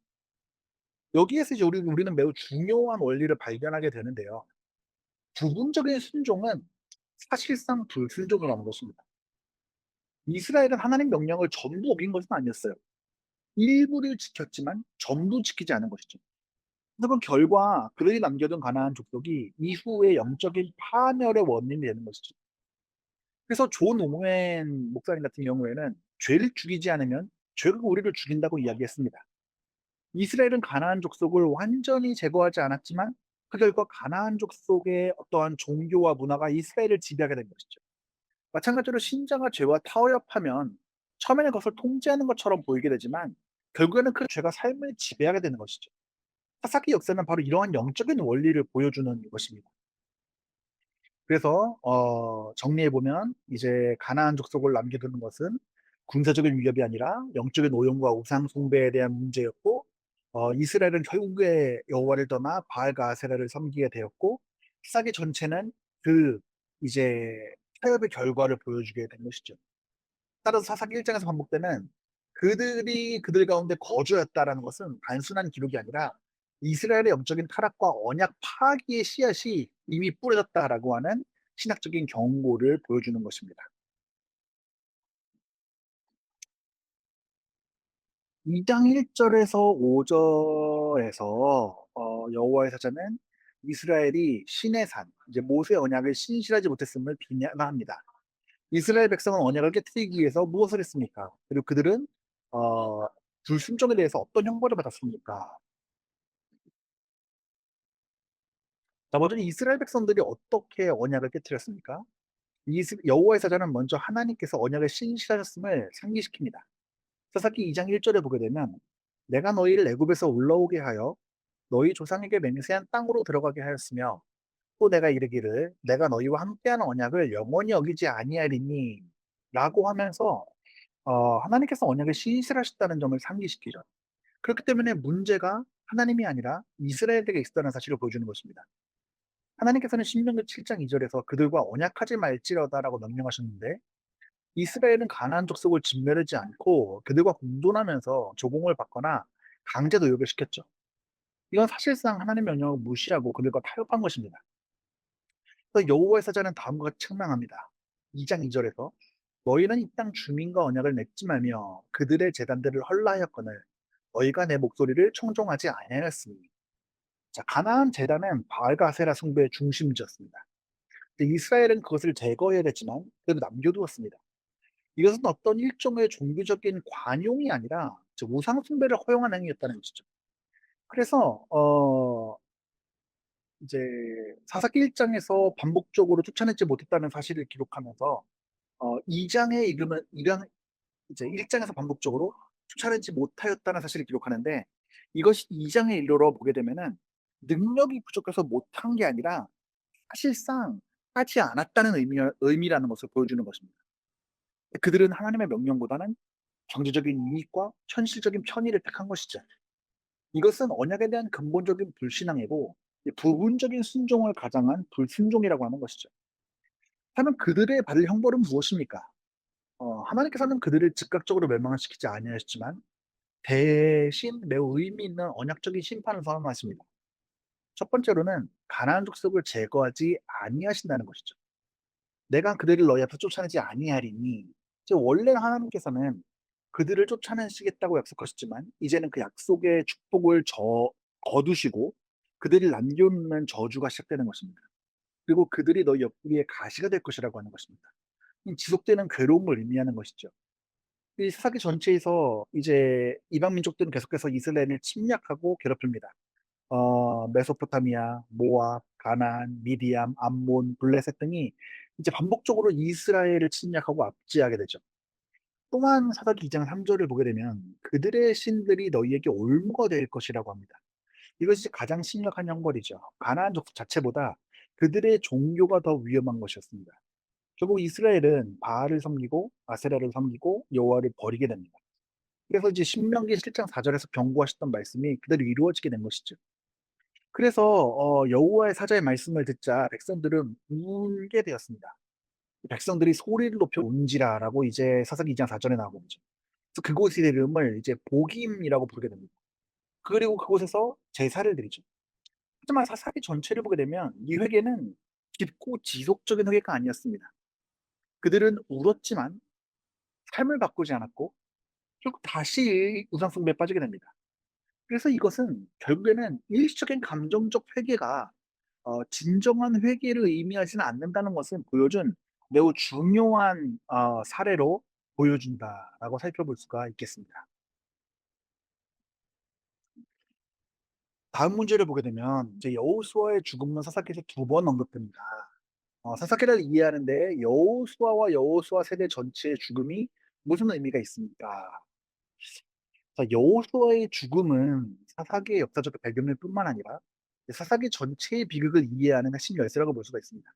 여기에서 이제 우리는 매우 중요한 원리를 발견하게 되는데요. 부분적인 순종은 사실상 불순종을 하는 것입니다. 이스라엘은 하나님 명령을 전부 어긴 것은 아니었어요. 일부를 지켰지만 전부 지키지 않은 것이죠. 그래서 그 결과 그들이 남겨둔 가나안 족속이 이후에 영적인 파멸의 원인이 되는 것이죠. 그래서 존 오웬 목사님 같은 경우에는 죄를 죽이지 않으면 죄가 우리를 죽인다고 이야기했습니다. 이스라엘은 가나안 족속을 완전히 제거하지 않았지만 그 결과 가나안 족속의 어떠한 종교와 문화가 이스라엘을 지배하게 된 것이죠. 마찬가지로 신자가 죄와 타협하면 처음에는 그것을 통제하는 것처럼 보이게 되지만 결국에는 그 죄가 삶을 지배하게 되는 것이죠. 사사기 역사는 바로 이러한 영적인 원리를 보여주는 것입니다. 그래서 정리해 보면 이제 가나안 족속을 남겨두는 것은 군사적인 위협이 아니라 영적인 오염과 우상 숭배에 대한 문제였고 이스라엘은 결국에 여호와를 떠나 바알과 아세라를 섬기게 되었고 사사기 전체는 그 이제 타협의 결과를 보여주게 된 것이죠. 따라서 사사기 1 장에서 반복되는 "그들이 그들 가운데 거주하였다."라는 것은 단순한 기록이 아니라 이스라엘의 영적인 타락과 언약 파기의 씨앗이 이미 뿌려졌다라고 하는 신학적인 경고를 보여주는 것입니다. 2장 1 절에서 5 절에서 여호와의 사자는 이스라엘이 시내 산 이제 모세 언약을 신실하지 못했음을 비난합니다. 이스라엘 백성은 언약을 깨뜨리기 위해서 무엇을 했습니까? 그리고 그들은 어, 불순종에 대해서 어떤 형벌을 받았습니까? 자, 먼저 이스라엘 백성들이 어떻게 언약을 깨뜨렸습니까? 여호와의 사자는 먼저 하나님께서 언약을 신실하셨음을 상기시킵니다. 사사기 2장 1절에 보게 되면 내가 너희를 애굽에서 올라오게 하여 너희 조상에게 맹세한 땅으로 들어가게 하였으며 또 내가 이르기를 내가 너희와 함께하는 언약을 영원히 어기지 아니하리니 라고 하면서 하나님께서 언약을 신실하셨다는 점을 상기시키죠. 그렇기 때문에 문제가 하나님이 아니라 이스라엘에게 있었다는 사실을 보여주는 것입니다. 하나님께서는 신명기 7장 2절에서 그들과 언약하지 말지어다라고 명령하셨는데 이스라엘은 가나안 족속을 진멸하지 않고 그들과 공존하면서 조공을 받거나 강제 노역을 시켰죠. 이건 사실상 하나님의 명령을 무시하고 그들과 타협한 것입니다. 그래서 여호와의 사자는 다음과 같이 책망합니다. 2장 2절에서 너희는 이 땅 주민과 언약을 맺지 말며 그들의 제단들을 헐라하였거늘 너희가 내 목소리를 청종하지 아니하였으니. 자, 가나안 제단은 바알과 아세라 숭배의 중심지였습니다. 근데 이스라엘은 그것을 제거해야 됐지만 그래도 남겨두었습니다. 이것은 어떤 일종의 종교적인 관용이 아니라 즉 우상 숭배를 허용한 행위였다는 것이죠. 그래서 이제 사사기 1장에서 반복적으로 쫓아내지 못했다는 사실을 기록하면서 2장에 이르면 이제 1장에서 반복적으로 쫓아내지 못하였다는 사실을 기록하는데 이것이 2장에 이르러 보게 되면은 능력이 부족해서 못한 게 아니라 사실상 하지 않았다는 의미라는 것을 보여주는 것입니다. 그들은 하나님의 명령보다는 경제적인 이익과 현실적인 편의를 택한 것이죠. 이것은 언약에 대한 근본적인 불신앙이고 부분적인 순종을 가장한 불순종이라고 하는 것이죠. 그렇다면 그들의 받을 형벌은 무엇입니까? 하나님께서는 그들을 즉각적으로 멸망시키지 아니하셨지만 대신 매우 의미 있는 언약적인 심판을 선언하십니다. 첫 번째로는 가나안 족속을 제거하지 아니하신다는 것이죠. 내가 그들을 너희 앞에서 쫓아내지 아니하리니 즉 원래는 하나님께서는 그들을 쫓아내시겠다고 약속하셨지만 이제는 그 약속의 축복을 거두시고 그들을 남겨놓는 저주가 시작되는 것입니다. 그리고 그들이 너희 옆구리에 가시가 될 것이라고 하는 것입니다. 이 지속되는 괴로움을 의미하는 것이죠. 이 사사기 전체에서 이제 이방 민족들은 계속해서 이스라엘을 침략하고 괴롭힙니다. 메소포타미아, 모압, 가나안, 미디안, 암몬, 블레셋 등이 이제 반복적으로 이스라엘을 침략하고 압제하게 되죠. 또한 사사기 2장 3절을 보게 되면 그들의 신들이 너희에게 올무가 될 것이라고 합니다. 이것이 가장 심각한 형벌이죠. 가나안 족 자체보다 그들의 종교가 더 위험한 것이었습니다. 결국 이스라엘은 바알을 섬기고 아세라를 섬기고 여호와를 버리게 됩니다. 그래서 이제 신명기 7장 4절에서 경고하셨던 말씀이 그대로 이루어지게 된 것이죠. 그래서 여호와의 사자의 말씀을 듣자 백성들은 울게 되었습니다. 백성들이 소리를 높여 운지라라고 이제 사사기 2장 4절에 나오고 있죠. 그래서 그곳의 이름을 이제 복임이라고 부르게 됩니다. 그리고 그곳에서 제사를 드리죠. 하지만 사사기 전체를 보게 되면 이 회개는 깊고 지속적인 회개가 아니었습니다. 그들은 울었지만 삶을 바꾸지 않았고 결국 다시 우상 숭배에 빠지게 됩니다. 그래서 이것은 결국에는 일시적인 감정적 회개가 진정한 회개를 의미하지는 않는다는 것을 보여준 매우 중요한 사례로 보여준다라고 살펴볼 수가 있겠습니다. 다음 문제를 보게 되면 이제 여호수아의 죽음은 사사기에서 두 번 언급됩니다. 사사기를 이해하는 데 여호수아와 여호수아 세대 전체의 죽음이 무슨 의미가 있습니까? 자, 여호수아의 죽음은 사사기의 역사적 배경일 뿐만 아니라 사사기 전체의 비극을 이해하는 핵심 열쇠라고 볼 수가 있습니다.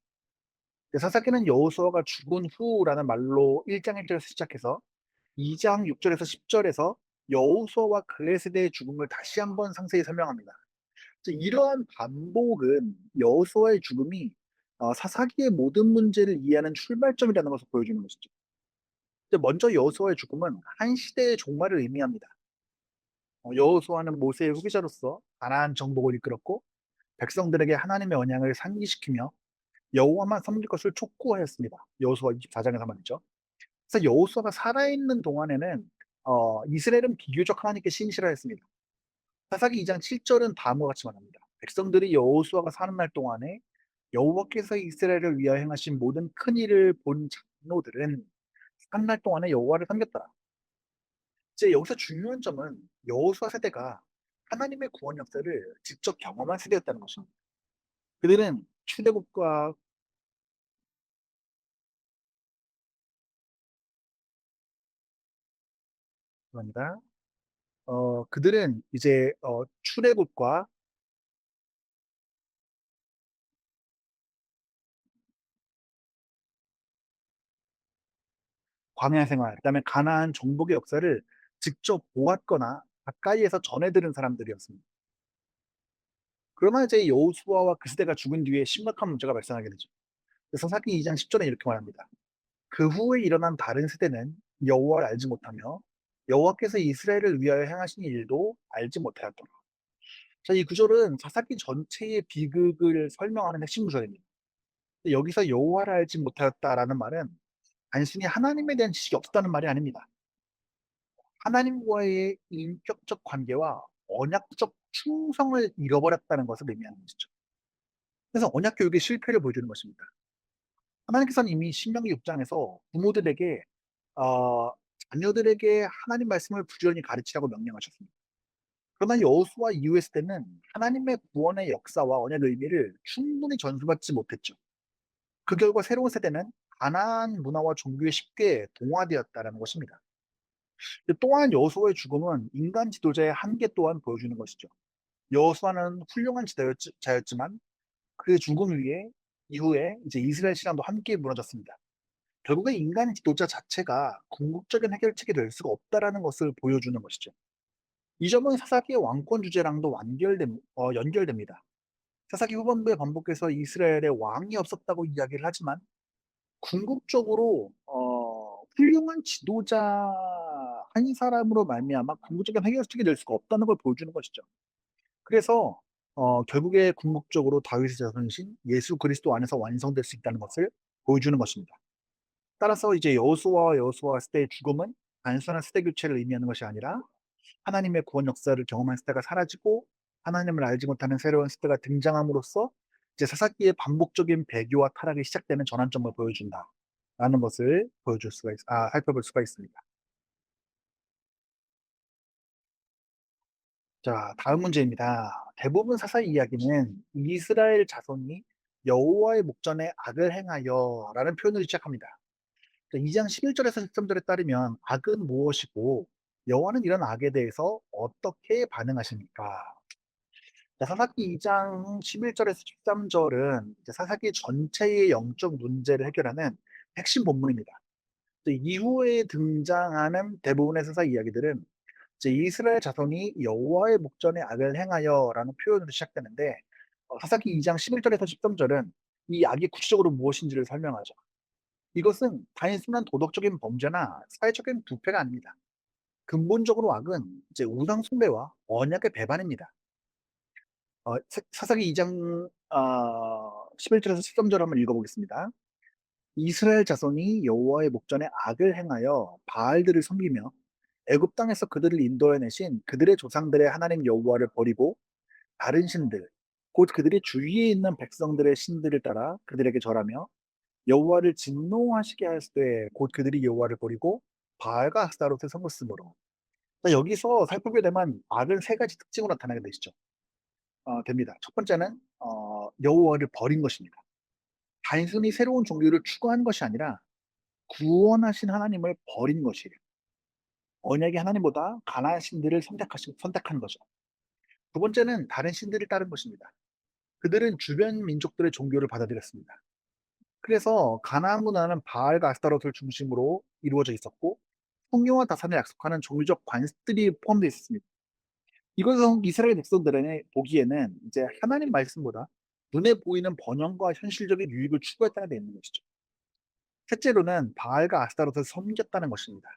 사사기는 여호수아가 죽은 후라는 말로 1장 1절에서 시작해서 2장 6절에서 10절에서 여호수아와 그의 세대의 죽음을 다시 한번 상세히 설명합니다. 이러한 반복은 여호수아의 죽음이 사사기의 모든 문제를 이해하는 출발점이라는 것을 보여주는 것이죠. 먼저 여호수아의 죽음은 한 시대의 종말을 의미합니다. 여호수아는 모세의 후계자로서 가나안 정복을 이끌었고 백성들에게 하나님의 언약을 상기시키며 여호와만 섬길 것을 촉구하였습니다. 여호수아 24장에서 말이죠. 그래서 여호수아가 살아있는 동안에는 이스라엘은 비교적 하나님께 신실하였습니다. 사사기 2장 7절은 다음과 같이 말합니다. 백성들이 여호수아가 사는 날 동안에 여호와께서 이스라엘을 위하여 행하신 모든 큰 일을 본 장로들은 한 날 동안에 여호와를 섬겼더라. 이제 여기서 중요한 점은 여호수아 세대가 하나님의 구원 역사를 직접 경험한 세대였다는 것입니다. 그들은 출애굽과 그럽니다. 그들은 이제 출애굽과 광야 생활, 그다음에 가나안 정복의 역사를 직접 보았거나 가까이에서 전해 들은 사람들이었습니다. 그러나 이제 여호수아와 그 세대가 죽은 뒤에 심각한 문제가 발생하게 되죠. 그래서 사기 2장 10절에 이렇게 말합니다. 그 후에 일어난 다른 세대는 여호와를 알지 못하며 여호와께서 이스라엘을 위하여 행하신 일도 알지 못하였더라. 자, 이 구절은 사사기 전체의 비극을 설명하는 핵심 구절입니다. 여기서 여호와를 알지 못하였다라는 말은 단순히 하나님에 대한 지식이 없었다는 말이 아닙니다. 하나님과의 인격적 관계와 언약적 충성을 잃어버렸다는 것을 의미하는 것이죠. 그래서 언약 교육의 실패를 보여주는 것입니다. 하나님께서는 이미 신명기 6장에서 부모들에게 어, 자녀들에게 하나님 말씀을 부지런히 가르치라고 명령하셨습니다. 그러나 여호수아 이후의 때는 하나님의 구원의 역사와 언약의 의미를 충분히 전수받지 못했죠. 그 결과 새로운 세대는 가나안 문화와 종교에 쉽게 동화되었다는 것입니다. 또한 여호수아의 죽음은 인간 지도자의 한계 또한 보여주는 것이죠. 여호수아는 훌륭한 자였지만 그 죽음 위에 이후에 이제 이스라엘 신앙도 함께 무너졌습니다. 결국에 인간 지도자 자체가 궁극적인 해결책이 될 수가 없다라는 것을 보여주는 것이죠. 이 점은 사사기의 왕권 주제랑도 연결됩니다. 사사기 후반부에 반복해서 이스라엘에 왕이 없었다고 이야기를 하지만 궁극적으로 훌륭한 지도자 한 사람으로 말미암아 궁극적인 해결책이 될 수가 없다는 걸 보여주는 것이죠. 그래서 결국에 궁극적으로 다윗의 자손이신 예수 그리스도 안에서 완성될 수 있다는 것을 보여주는 것입니다. 따라서 이제 여호수아와 여호수아 시대의 죽음은 단순한 세대 교체를 의미하는 것이 아니라 하나님의 구원 역사를 경험한 시대가 사라지고 하나님을 알지 못하는 새로운 시대가 등장함으로써 이제 사사기의 반복적인 배교와 타락이 시작되는 전환점을 보여준다라는 것을 살펴볼 수가 있습니다. 자, 다음 문제입니다. 대부분 사사 이야기는 이스라엘 자손이 여호와의 목전에 악을 행하여라는 표현으로 시작합니다. 2장 11절에서 13절에 따르면 악은 무엇이고 여호와는 이런 악에 대해서 어떻게 반응하십니까? 자, 사사기 2장 11절에서 13절은 사사기 전체의 영적 문제를 해결하는 핵심 본문입니다. 이후에 등장하는 대부분의 사사 이야기들은 이제 이스라엘 자손이 여호와의 목전에 악을 행하여라는 표현으로 시작되는데 사사기 2장 11절에서 13절은 이 악이 구체적으로 무엇인지를 설명하죠. 이것은 단순한 도덕적인 범죄나 사회적인 부패가 아닙니다. 근본적으로 악은 이제 우상 숭배와 언약의 배반입니다. 사사기 2장 11절에서 13절 한번 읽어보겠습니다. 이스라엘 자손이 여호와의 목전에 악을 행하여 바알들을 섬기며 애굽 땅에서 그들을 인도해내신 그들의 조상들의 하나님 여호와를 버리고 다른 신들 곧 그들의 주위에 있는 백성들의 신들을 따라 그들에게 절하며 여호와를 진노하시게 하였을 때 곧 그들이 여호와를 버리고 바알과 아스타롯을 섬겼으므로. 여기서 살펴보게 되면 악은 세 가지 특징으로 나타나게 되시죠. 됩니다. 첫 번째는 여호와를 버린 것입니다. 단순히 새로운 종교를 추구한 것이 아니라 구원하신 하나님을 버린 것이에요. 언약의 하나님보다 가나안 신들을 선택한 거죠. 두 번째는 다른 신들을 따른 것입니다. 그들은 주변 민족들의 종교를 받아들였습니다. 그래서 가나안 문화는 바알과 아스타롯을 중심으로 이루어져 있었고 풍요와 다산을 약속하는 종교적 관습들이 포함되어 있었습니다. 이것은 이스라엘 백성들의 보기에는 이제 하나님 말씀보다 눈에 보이는 번영과 현실적인 유익을 추구했다는 데 있는 것이죠. 셋째로는 바알과 아스타롯을 섬겼다는 것입니다.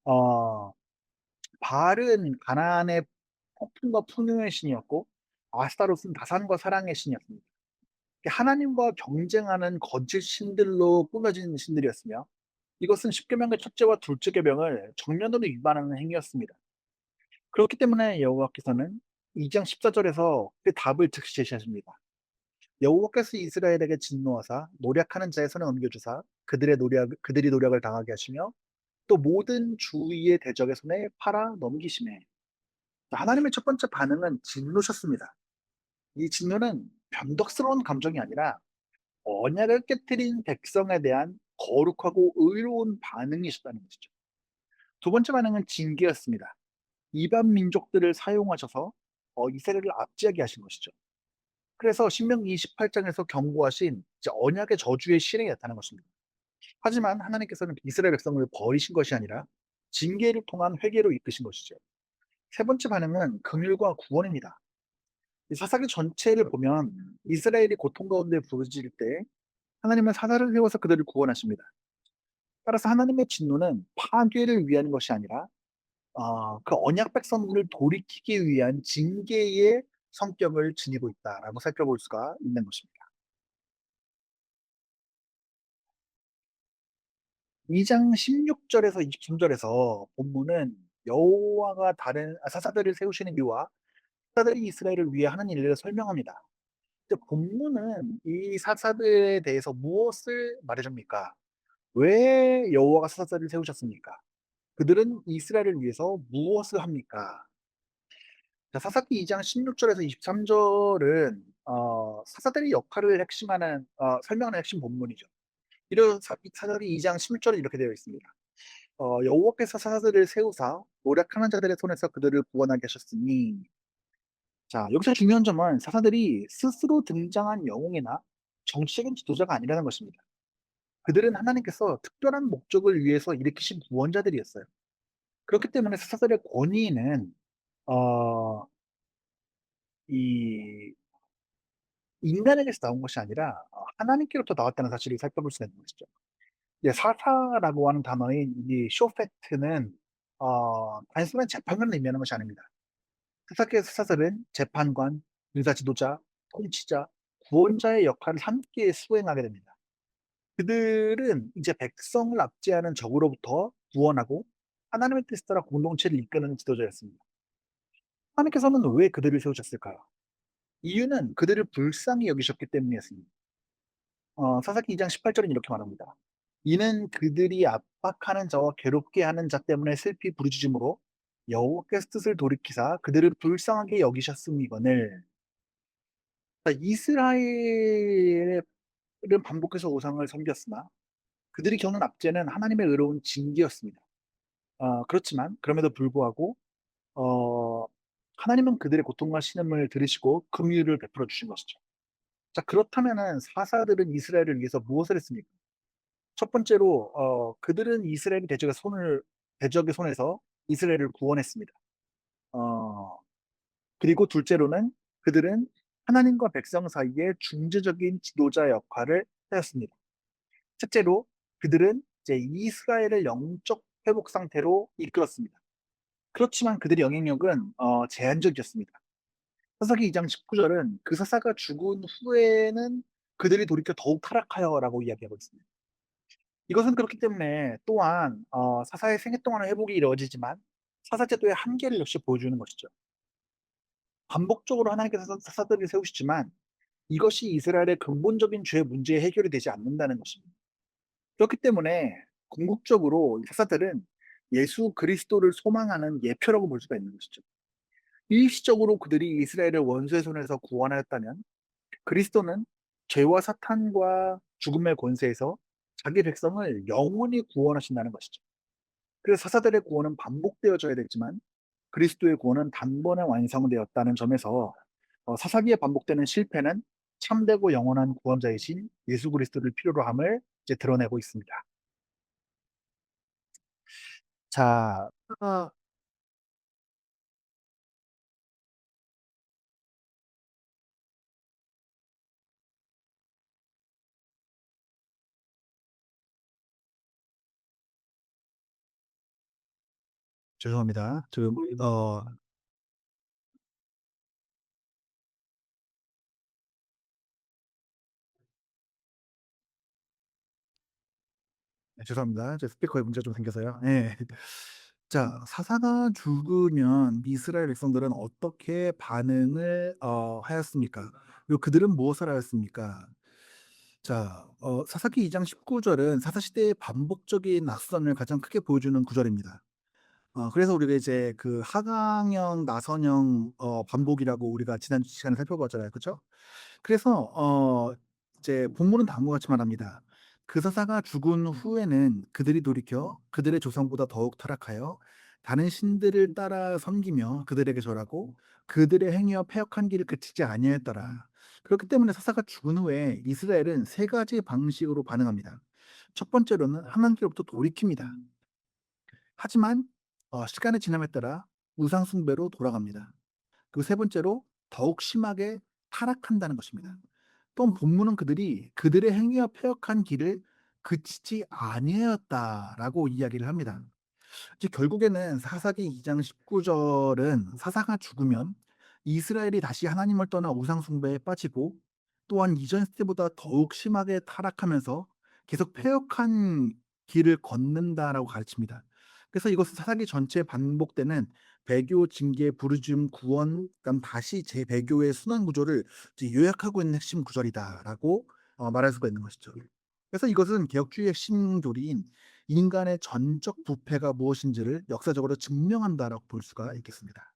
어, 바알은 가나안의 폭풍과 풍요의 신이었고 아스타롯은 다산과 사랑의 신이었습니다. 하나님과 경쟁하는 거짓 신들로 꾸며진 신들이었으며 이것은 십계명의 첫째와 둘째 계명을 정면으로 위반하는 행위였습니다. 그렇기 때문에 여호와께서는 2장 14절에서 그 답을 즉시 제시하십니다. 여호와께서 이스라엘에게 진노하사 노력하는 자의 손에 넘겨주사 그들이 노력을 당하게 하시며 또 모든 주위의 대적의 손에 팔아 넘기심에 하나님의 첫 번째 반응은 진노셨습니다. 이 진노는 변덕스러운 감정이 아니라 언약을 깨뜨린 백성에 대한 거룩하고 의로운 반응이셨다는 것이죠. 두 번째 반응은 징계였습니다. 이방 민족들을 사용하셔서 이스라엘을 압제하게 하신 것이죠. 그래서 신명기 28장에서 경고하신 이제 언약의 저주의 실행이 나타난 것입니다. 하지만 하나님께서는 이스라엘 백성을 버리신 것이 아니라 징계를 통한 회개로 이끄신 것이죠. 세 번째 반응은 긍휼과 구원입니다. 이 사사기 전체를 보면 이스라엘이 고통 가운데 부르짖을 때 하나님은 사사를 세워서 그들을 구원하십니다. 따라서 하나님의 진노는 파괴를 위한 것이 아니라 그 언약 백성들을 돌이키기 위한 징계의 성격을 지니고 있다라고 살펴볼 수가 있는 것입니다. 2장 16절에서 23절에서 본문은 여호와가 다른 사사들을 세우시는 이유와 사사들이 이스라엘을 위해 하는 일을 설명합니다. 근데 본문은 이 사사들에 대해서 무엇을 말해줍니까? 왜 여호와가 사사들을 세우셨습니까? 그들은 이스라엘을 위해서 무엇을 합니까? 자, 사사기 2장 16절에서 23절은 사사들의 역할을 설명하는 핵심 본문이죠. 이런 사사기 2장 16절은 이렇게 되어 있습니다. 여호와께서 사사들을 세우사 노력하는 자들의 손에서 그들을 구원하게 하셨으니. 자, 여기서 중요한 점은 사사들이 스스로 등장한 영웅이나 정치적인 지도자가 아니라는 것입니다. 그들은 하나님께서 특별한 목적을 위해서 일으키신 구원자들이었어요. 그렇기 때문에 사사들의 권위는 어, 이 인간에게서 나온 것이 아니라 하나님께로부터 나왔다는 사실을 살펴볼 수가 있는 것이죠. 이제 사사라고 하는 단어인 이 쇼페트는 단순한 재판관을 의미하는 것이 아닙니다. 사사기의 사사들은 재판관, 의사 지도자, 통치자, 구원자의 역할을 함께 수행하게 됩니다. 그들은 이제 백성을 압제하는 적으로부터 구원하고 하나님의 뜻에 따라 공동체를 이끄는 지도자였습니다. 하나님께서는 왜 그들을 세우셨을까요? 이유는 그들을 불쌍히 여기셨기 때문이었습니다. 사사기 2장 18절은 이렇게 말합니다. 이는 그들이 압박하는 자와 괴롭게 하는 자 때문에 슬피 부르짖음으로 여호와께서 뜻을 돌이키사 그들을 불쌍하게 여기셨음이거늘. 이스라엘은 반복해서 우상을 섬겼으나 그들이 겪는 압제는 하나님의 의로운 징계였습니다. 그렇지만 그럼에도 불구하고 어, 하나님은 그들의 고통과 신음을 들으시고 긍휼을 베풀어 주신 것이죠. 자, 그렇다면은 사사들은 이스라엘을 위해서 무엇을 했습니까? 첫 번째로 그들은 이스라엘이 대적의 손에서 이스라엘을 구원했습니다. 어, 그리고 둘째로는 그들은 하나님과 백성 사이의 중재적인 지도자 역할을 하였습니다. 셋째로 그들은 이제 이스라엘을 영적 회복 상태로 이끌었습니다. 그렇지만 그들의 영향력은 제한적이었습니다. 사사기 2장 19절은 그 사사가 죽은 후에는 그들이 돌이켜 더욱 타락하여라고 이야기하고 있습니다. 이것은 그렇기 때문에 또한 사사의 생애 동안의 회복이 이루어지지만 사사 제도의 한계를 역시 보여주는 것이죠. 반복적으로 하나님께서 사사들을 세우시지만 이것이 이스라엘의 근본적인 죄 문제의 해결이 되지 않는다는 것입니다. 그렇기 때문에 궁극적으로 사사들은 예수 그리스도를 소망하는 예표라고 볼 수가 있는 것이죠. 일시적으로 그들이 이스라엘을 원수의 손에서 구원하였다면 그리스도는 죄와 사탄과 죽음의 권세에서 자기 백성을 영원히 구원하신다는 것이죠. 그래서 사사들의 구원은 반복되어져야 되지만 그리스도의 구원은 단번에 완성되었다는 점에서 사사기에 반복되는 실패는 참되고 영원한 구원자이신 예수 그리스도를 필요로 함을 이제 드러내고 있습니다. 자, 죄송합니다. 지금 네, 죄송합니다. 제 스피커에 문제가 좀 생겨서요. 예. 자, 사사가 죽으면 이스라엘 백성들은 어떻게 반응을 하였습니까? 그리고 그들은 무엇을 하였습니까? 자, 사사기 2장 19 절은 사사시대의 반복적인 낙선을 가장 크게 보여주는 구절입니다. 그래서 우리가 이제 그 하강형, 나선형 반복이라고 우리가 지난 시간에 살펴봤잖아요. 그죠? 그래서 이제 본문은 다음과 같이 말합니다. 그 사사가 죽은 후에는 그들이 돌이켜 그들의 조상보다 더욱 타락하여 다른 신들을 따라 섬기며 그들에게 절하고 그들의 행위와 패역한 길을 그치지 아니하였더라. 그렇기 때문에 사사가 죽은 후에 이스라엘은 세 가지 방식으로 반응합니다. 첫 번째로는 하나님께로부터 돌이킵니다. 하지만 시간의 지남에 따라 우상 숭배로 돌아갑니다. 그리고 세 번째로 더욱 심하게 타락한다는 것입니다. 또한 본문은 그들이 그들의 행위와 패역한 길을 그치지 아니하였다라고 이야기를 합니다. 이제 결국에는 사사기 2장 19 절은 사사가 죽으면 이스라엘이 다시 하나님을 떠나 우상 숭배에 빠지고 또한 이전 시대보다 더욱 심하게 타락하면서 계속 패역한 길을 걷는다라고 가르칩니다. 그래서 이것은 사사기 전체에 반복되는 배교, 징계, 부르짖음, 구원, 그다음 다시 재배교의 순환 구조를 이제 요약하고 있는 핵심 구절이다라고 말할 수가 있는 것이죠. 그래서 이것은 개혁주의의 핵심 교리인 인간의 전적 부패가 무엇인지를 역사적으로 증명한다라고 볼 수가 있겠습니다.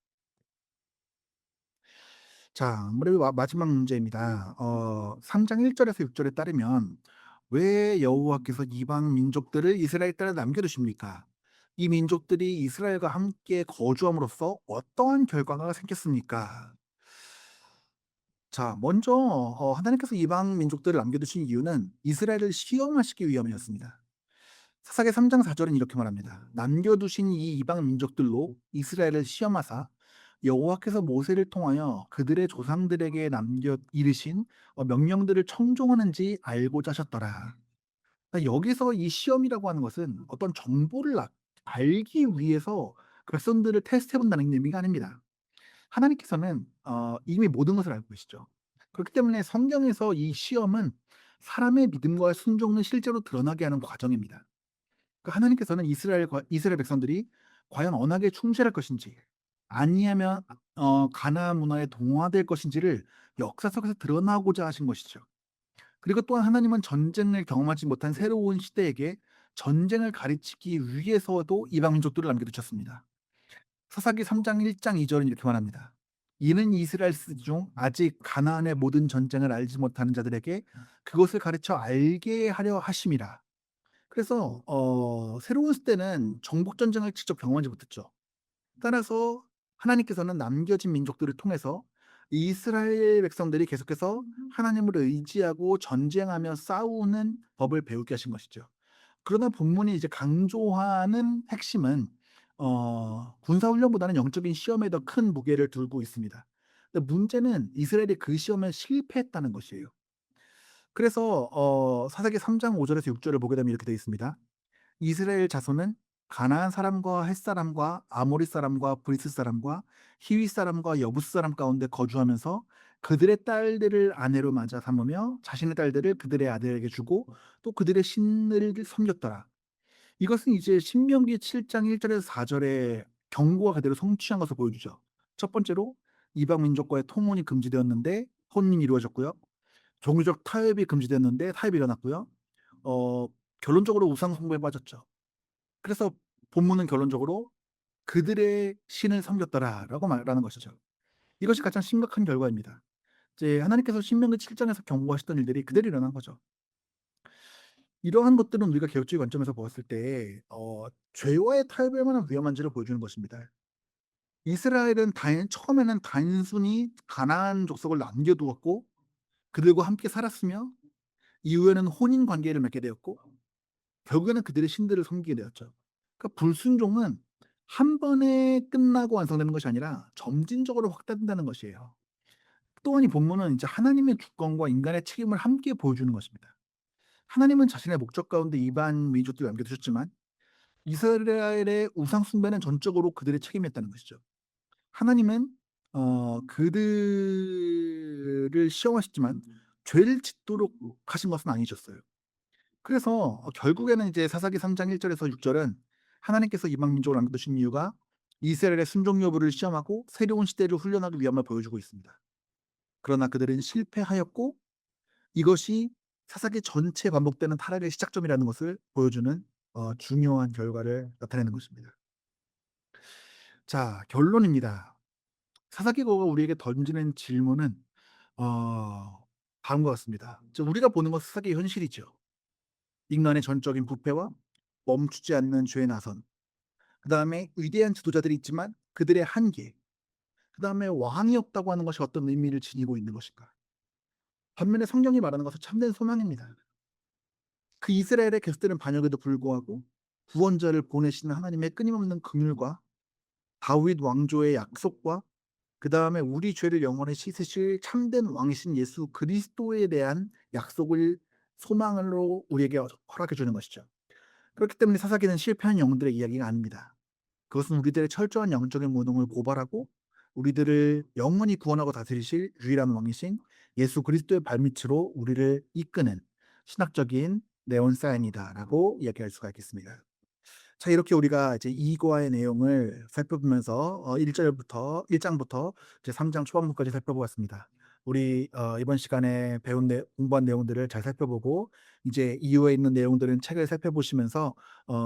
자, 우리 마지막 문제입니다. 3장 1 절에서 6 절에 따르면 "왜 여호와께서 이방 민족들을 이스라엘 땅에 남겨 두십니까? 이 민족들이 이스라엘과 함께 거주함으로써 어떠한 결과가 생겼습니까?" 자, 먼저 하나님께서 이방 민족들을 남겨 두신 이유는 이스라엘을 시험하시기 위함이었습니다. 사사기 3장 4 절은 이렇게 말합니다. "남겨 두신 이 이방 민족들로 이스라엘을 시험하사 여호와께서 모세를 통하여 그들의 조상들에게 남겨 이르신 명령들을 청종하는지 알고자 하셨더라." 그러니까 여기서 이 시험이라고 하는 것은 어떤 정보를 알기 위해서 백성들을 테스트해 본다는 의미가 아닙니다. 하나님께서는 이미 모든 것을 알고 계시죠. 그렇기 때문에 성경에서 이 시험은 사람의 믿음과 순종을 실제로 드러나게 하는 과정입니다. 그러니까 하나님께서는 이스라엘 백성들이 과연 언약에 충실할 것인지 아니하면 가나안 문화에 동화될 것인지를 역사 속에서 드러나고자 하신 것이죠. 그리고 또한 하나님은 전쟁을 경험하지 못한 새로운 시대에게 전쟁을 가르치기 위해서도 이방 민족들을 남겨 두셨습니다. 사사기 3장 1장 2 절은 이렇게 말합니다. "이는 이스라엘 중 아직 가나안의 모든 전쟁을 알지 못하는 자들에게 그것을 가르쳐 알게 하려 하심이라." 그래서 새로운 시대는 정복 전쟁을 직접 경험하지 못했죠. 따라서 하나님께서는 남겨진 민족들을 통해서 이스라엘 백성들이 계속해서 하나님을 의지하고 전쟁하며 싸우는 법을 배우게 하신 것이죠. 그러나 본문이 이제 강조하는 핵심은 군사 훈련보다는 영적인 시험에 더 큰 무게를 두고 있습니다. 근데 문제는 이스라엘이 그 시험에 실패했다는 것이에요. 그래서 사사기 3장 5 절에서 6 절을 보게 되면 이렇게 되어 있습니다. 이스라엘 자손은 가나안 사람과 헷 사람과 아모리 사람과 브리스 사람과 히위 사람과 여부스 사람 가운데 거주하면서 그들의 딸들을 아내로 맞아 삼으며 자신의 딸들을 그들의 아들에게 주고 또 그들의 신을 섬겼더라. 이것은 이제 신명기 7장 1 절에서 4 절의 경고가 그대로 성취한 것을 보여주죠. 첫 번째로 이방 민족과의 통혼이 금지되었는데 혼인이 이루어졌고요. 종교적 타협이 금지됐는데 타협이 일어났고요. 어 결론적으로 우상 숭배에 빠졌죠. 그래서 본문은 결론적으로 "그들의 신을 섬겼더라."라고 말하는 것이죠. 이것이 가장 심각한 결과입니다. 이제 하나님께서 신명기 7 장에서 경고하셨던 일들이 그대로 일어난 거죠. 이러한 것들은 우리가 개혁주의 관점에서 보았을 때 죄와의 타협이 얼마나 위험한지를 보여주는 것입니다. 이스라엘은 처음에는 단순히 가나안 족속을 남겨 두었고 그들과 함께 살았으며 이후에는 혼인 관계를 맺게 되었고 결국에는 그들의 신들을 섬기게 되었죠. 그러니까 불순종은 한 번에 끝나고 완성되는 것이 아니라 점진적으로 확대된다는 것이에요. 또한 이 본문은 이제 하나님의 주권과 인간의 책임을 함께 보여주는 것입니다. 하나님은 자신의 목적 가운데 이방 민족들을 남겨 두셨지만 이스라엘의 우상 숭배는 전적으로 그들의 책임이었다는 것이죠. 하나님은 그들을 시험하셨지만 죄를 짓도록 하신 것은 아니셨어요. 그래서 결국에는 이제 사사기 3장 1 절에서 6 절은 하나님께서 이방 민족을 남겨 두신 이유가 이스라엘의 순종 여부를 시험하고 새로운 시대를 훈련하기 위함을 보여주고 있습니다. 그러나 그들은 실패하였고 이것이 사사기 전체에 반복되는 타락의 시작점이라는 것을 보여주는 중요한 결과를 나타내는 것입니다. 자, 결론입니다. 사사기가 우리에게 던지는 질문은 어 다음과 같습니다. 우리가 보는 것 사사기의 현실이죠. 인간의 전적인 부패와 멈추지 않는 죄의 나선, 그다음에 위대한 지도자들이 있지만 그들의 한계, 그다음에 왕이 없다고 하는 것이 어떤 의미를 지니고 있는 것인가. 반면에 성경이 말하는 것은 참된 소망입니다. 그 이스라엘의 계속되는 반역에도 불구하고 구원자를 보내시는 하나님의 끊임없는 긍휼과 다윗 왕조의 약속과 그다음에 우리 죄를 영원히 씻으실 참된 왕이신 예수 그리스도에 대한 약속을 소망으로 우리에게 허락해 주는 것이죠. 그렇기 때문에 사사기는 실패한 영웅들의 이야기가 아닙니다. 그것은 우리들의 철저한 영적인 무능을 고발하고 우리들을 영원히 구원하고 다스리실 유일한 왕이신 예수 그리스도의 발밑으로 우리를 이끄는 신학적인 네온사인이다라고 이야기할 수가 있겠습니다. 자, 이렇게 우리가 이제 이 과의 내용을 살펴보면서 1 절부터 1 장부터 이제 3장 초반부까지 살펴보았습니다. 우리 이번 시간에 배운 공부한 내용들을 잘 살펴보고 이제 이후에 있는 내용들은 책을 살펴보시면서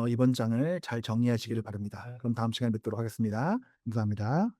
이번 장을 잘 정리하시기를 바랍니다. 그럼 다음 시간에 뵙도록 하겠습니다. 감사합니다.